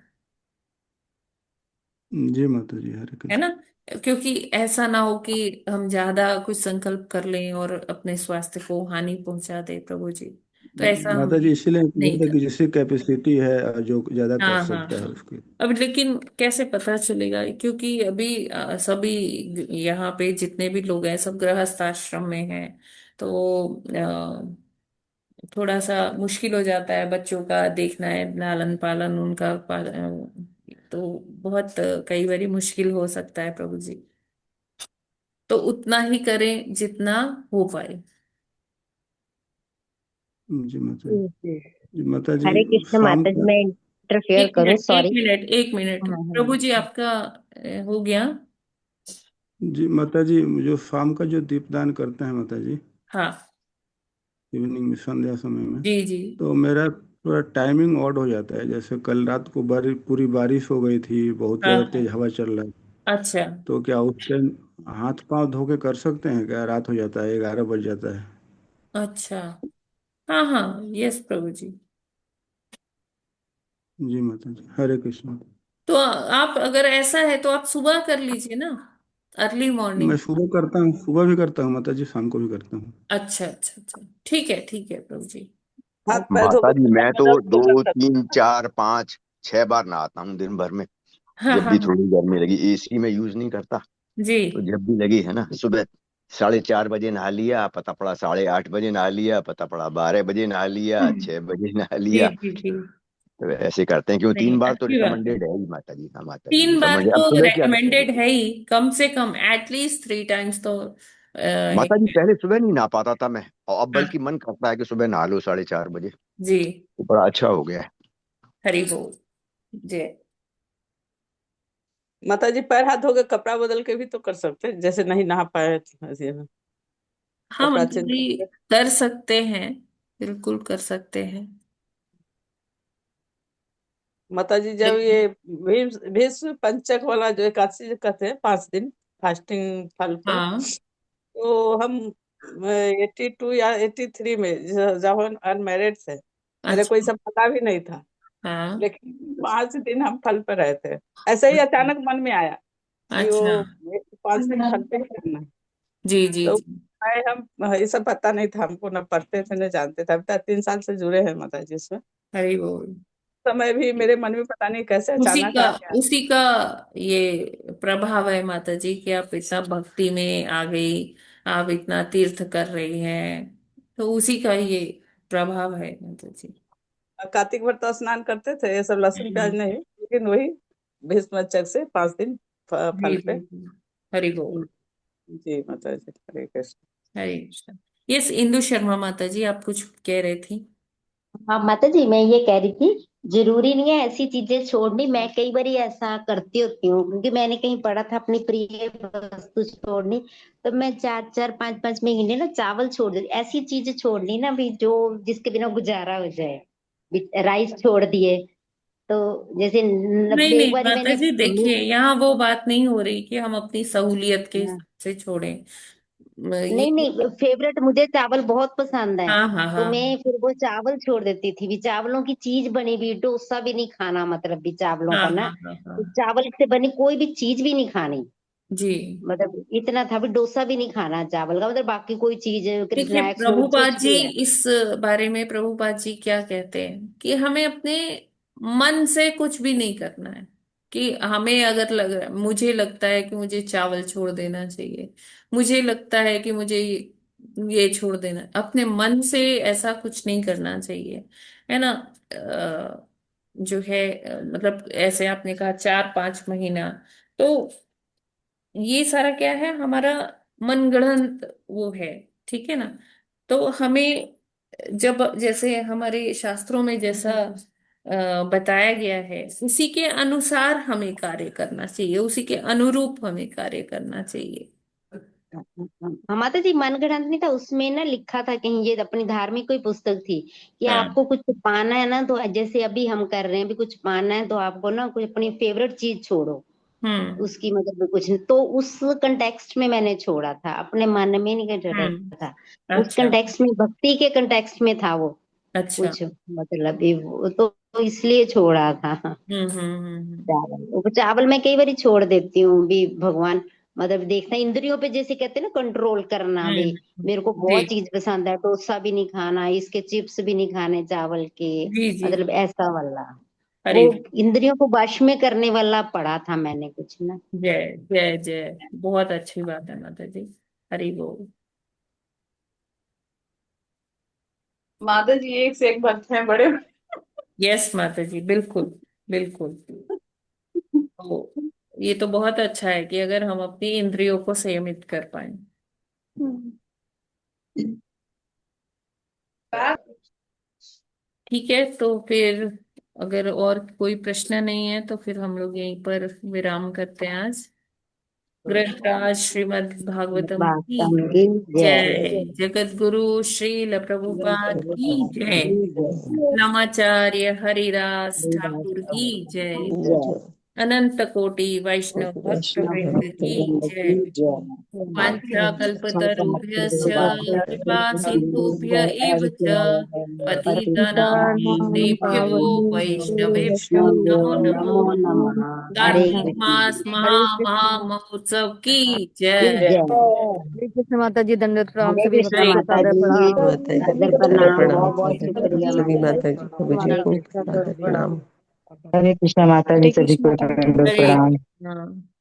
जी माता जी, हरे है कृष्ण। ना। क्योंकि ऐसा ना हो कि हम ज्यादा कुछ संकल्प कर लें और अपने स्वास्थ्य को हानि पहुंचा दे प्रभु जी। तो ऐसा माता हमें जी इसीलिए नहीं बोला था कर। कि जिसकी कैपेसिटी है, जो ज्यादा कर हाँ हाँ सकता है हाँ। उसकी। अब लेकिन कैसे पता चलेगा, क्योंकि अभी सभी यहाँ पे जितने भी लोग हैं सब गृहस्थ आश्रम में हैं। तो थोड़ा सा मुश्किल हो जाता है, बच्चों का देखना है, लालन पालन उनका तो बहुत कई बारी मुश्किल हो सकता है प्रभु जी। तो उतना ही करें जितना हो पाए। जी माता जी। हम्म। जी माता जी, हरे कृष्ण शाम माता जी, का मैं इंटरफेयर एक करूं, मिनट एक सॉरी। मिनट एक मिनट हाँ प्रभु हाँ। जी, आपका हो गया। जी माता जी, जो शाम का जो दीपदान करते हैं माता जी, हाँ इवनिंग में, संध्या समय में, जी जी। तो मेरा थोड़ा टाइमिंग ऑड हो जाता है। जैसे कल रात को पूरी बारिश हो गई थी, बहुत हाँ ज़्यादा हाँ। तेज हवा चल रहा है। अच्छा तो क्या उस टाइम हाथ पांव धो के कर सकते हैं क्या? रात हो जाता है, 11 बज जाता है। अच्छा। हाँ हाँ, यस प्रभु जी। जी माता जी, हरे कृष्ण। तो आप अगर ऐसा है तो आप सुबह कर लीजिए ना, अर्ली मैं मॉर्निंग। सुबह करता हूँ, सुबह भी करता हूँ माता जी, शाम को भी करता हूँ। अच्छा अच्छा अच्छा, ठीक है प्रभु जी। हाथ पैर धो माता के जी कपड़ा मैं तो बदल के कर दो सकते। तीन चार पाँच 6 बार नहाता हूँ दिन भर में। हाँ जब हाँ भी हाँ। थोड़ी गर्मी लगी, एसी में यूज नहीं करता, जी तो जब भी लगी है ना, सुबह 4:30 बजे नहा लिया, पता पड़ा 8:30 बजे नहा लिया, पता पड़ा 12 बजे नहा लिया, 6 बजे नहा जी लिया। जी जी। तो ऐसे करते हैं, क्यों नहीं, 3 बार तो अच्छी बात है। रिकमेंडेड है ही माता जी। हाँ माता जी 3 बार रिकमेंडेड। अब तो सुबह क्या करते हैं रेकमेंडेड है ही, कम से कम एटलीस्ट 3 टाइम्स तो है। माता जी, पहले सुबह नहीं नहा पाता था मैं, और अब हाँ, बल्कि मन करता है कि सुबह नहा लो 4:30 बजे। जी। तो बड़ा अच्छा हो गया है। हरि बोल। जय। माता जी पैर हाथ धो के कपड़ा बदल के भी तो कर सकते हैं, जैसे नहीं नहा पाए तो ऐसे में हाँ कपड़ा मतलब चेंज जी, करके। कर सकते हैं, बिल्कुल कर सकते हैं। माता जी जब लेकिन ये भीष्म पंचक वाला जो एकादशी जो कहते हैं 5 दिन फास्टिंग फल पे, हाँ तो हम 82 या 83 में जब हम अनमेरिड थे, मेरे को ये अच्छा। सब पता भी नहीं था। हाँ लेकिन 5 दिन हम फल पे रहे थे, ऐसे ही अचानक मन में आया कि अच्छा। वो 5 दिन फल पे ही करना है। जी जी तो जी। आए हम, ये सब पता नहीं था हमको, न पढ़ते थे न जानते थे। अब तक 3 साल से जुड़े हैं माता जी इसमें। हरि बोल। समय भी मेरे मन में पता नहीं कैसे उसी अचानक का आ गया। उसी का ये प्रभाव है माता जी कि आप इतना भक्ति में आ गई, आप इतना तीर्थ कर रही हैं, तो उसी का ये प्रभाव है माता जी। कार्तिक व्रत तो स्नान करते थे, ये सब लहसुन प्याज नहीं, लेकिन वही भीष्मचक से 5 दिन जी फल पे। जी जी। हरि बोल। जी माता जी, हरे कृष्ण। हरे कृष्ण। यस, इंदु शर्मा माता जी, आप कुछ कह रहे थी। हाँ माता जी, मैं ये कह रही थी, जरूरी नहीं है ऐसी चीजें छोड़नी। मैं कई बार ऐसा करती होती हूँ, क्योंकि मैंने कहीं पढ़ा था अपनी प्रिय वस्तु छोड़नी, तो मैं 4-4 5-5 महीने ना चावल छोड़ देती। ऐसी चीज छोड़नी ना भी जो जिसके बिना गुजारा हो जाए। राइस छोड़ दिए, तो जैसे नहीं एक नहीं बारी माता मैंने जी, देखिए यहाँ वो बात नहीं हो रही कि हम अपनी सहूलियत के हिसाब से छोड़ें। ये नहीं नहीं, फेवरेट मुझे चावल बहुत पसंद है, हाँ हाँ तो हाँ मैं फिर वो चावल छोड़ देती थी। भी चावलों की चीज बनी भी, डोसा भी नहीं खाना, मतलब भी चावलों हाँ का ना, हाँ हाँ तो हाँ। चावल से बनी कोई भी चीज भी नहीं खानी। जी। मतलब इतना था भी, डोसा भी नहीं खाना चावल का, मतलब बाकी कोई चीज देखिए स्नैक्स फूड प्रभुपाद कुछ जी, भी है। इस बारे में प्रभुपाद जी क्या कहते हैं कि हमें अपने मन से कुछ भी नहीं करना है। कि हमें अगर लग रहा है, मुझे लगता है कि मुझे चावल छोड़ देना चाहिए, मुझे लगता है कि मुझे ये छोड़ देना, अपने मन से ऐसा कुछ नहीं करना चाहिए, है ना। जो है मतलब ऐसे आपने कहा 4-5 महीना, तो ये सारा क्या है, हमारा मनगढ़ंत वो है, ठीक है ना। तो हमें जब जैसे हमारे शास्त्रों में जैसा बताया गया है, उसी के अनुसार हमें कार्य करना चाहिए, उसी के अनुरूप हमें कार्य करना चाहिए। हाँ माता जी, मनगढ़ंत नहीं था उसमें ना, लिखा था कहीं, ये अपनी धार्मिक कोई पुस्तक थी कि हाँ। आपको कुछ पाना है ना, तो जैसे अभी हम कर रहे हैं, भी कुछ पाना है तो आपको ना कुछ अपनी फेवरेट चीज छोड़ो। उसकी मतलब कुछ नहीं, तो उस कंटेक्स्ट में मैंने छोड़ा था, अपने मन में नहीं कर था। उस अच्छा कंटेक्स्ट में, भक्ति के कंटेक्स्ट में था वो अच्छा। कुछ, मतलब भी वो तो इसलिए छोड़ा था। हम्म। चावल चावल मैं कई बार छोड़ देती हूँ भी, भगवान मतलब देखना, इंद्रियों पे जैसे कहते हैं ना कंट्रोल करना भी। मेरे को जी बहुत चीज पसंद है, डोसा भी नहीं खाना, इसके चिप्स भी नहीं खाने चावल के, जी जी मतलब जी। ऐसा वाला। हरि वो इंद्रियों को वश में करने वाला पढ़ा था मैंने कुछ ना। जय जय जय, बहुत अच्छी बात है माता जी। हरि बोल। माता जी एक से एक भक्त हैं बड़े। यस माता जी, बिल्कुल बिल्कुल। तो ये तो बहुत अच्छा है कि अगर हम अपनी इंद्रियों को संयमित कर पाए। ठीक है, तो फिर अगर और कोई प्रश्न नहीं है तो फिर हम लोग यहीं पर विराम करते हैं आज। ग्रंथराज श्रीमद् भागवतम की वास्तव की जय। जय। जगत गुरु श्रील प्रभुपाद की जय। नमाचार्य हरिदास ठाकुर की जय। अनंत कोटि वैष्णव भक्त वैष्णव वृंद भक्त की वृंद जय। की जय। वाञ्छाकल्पतरुभ्यश्च कृपा सिन्धुभ्य एव च पतितानां पतितानां पावनेभ्यो वैष्णवेभ्यो नमो नमः। नमो नमः। हरे कार्तिक मास कृष्ण। महा हरे महा कृष्ण। महोत्सव की की जय। जय। हरे कृष्ण माता जी, दंडवत प्रणाम, हरे सभी कृष्ण भक्तों हरे को माता सादर जी, प्रणाम। माता जी सादर सादर प्रणाम, प्रणाम, बहुत बहुत सादर प्रणाम शुक्रिया सभी माता माता जी। जी, प्रभु जी हरे को कृष्ण। सादर प्रणाम। हरे कृष्ण माता जी, हरे सभी कृष्ण को माता जी। दंडवत हरे प्रणाम। कृष्ण।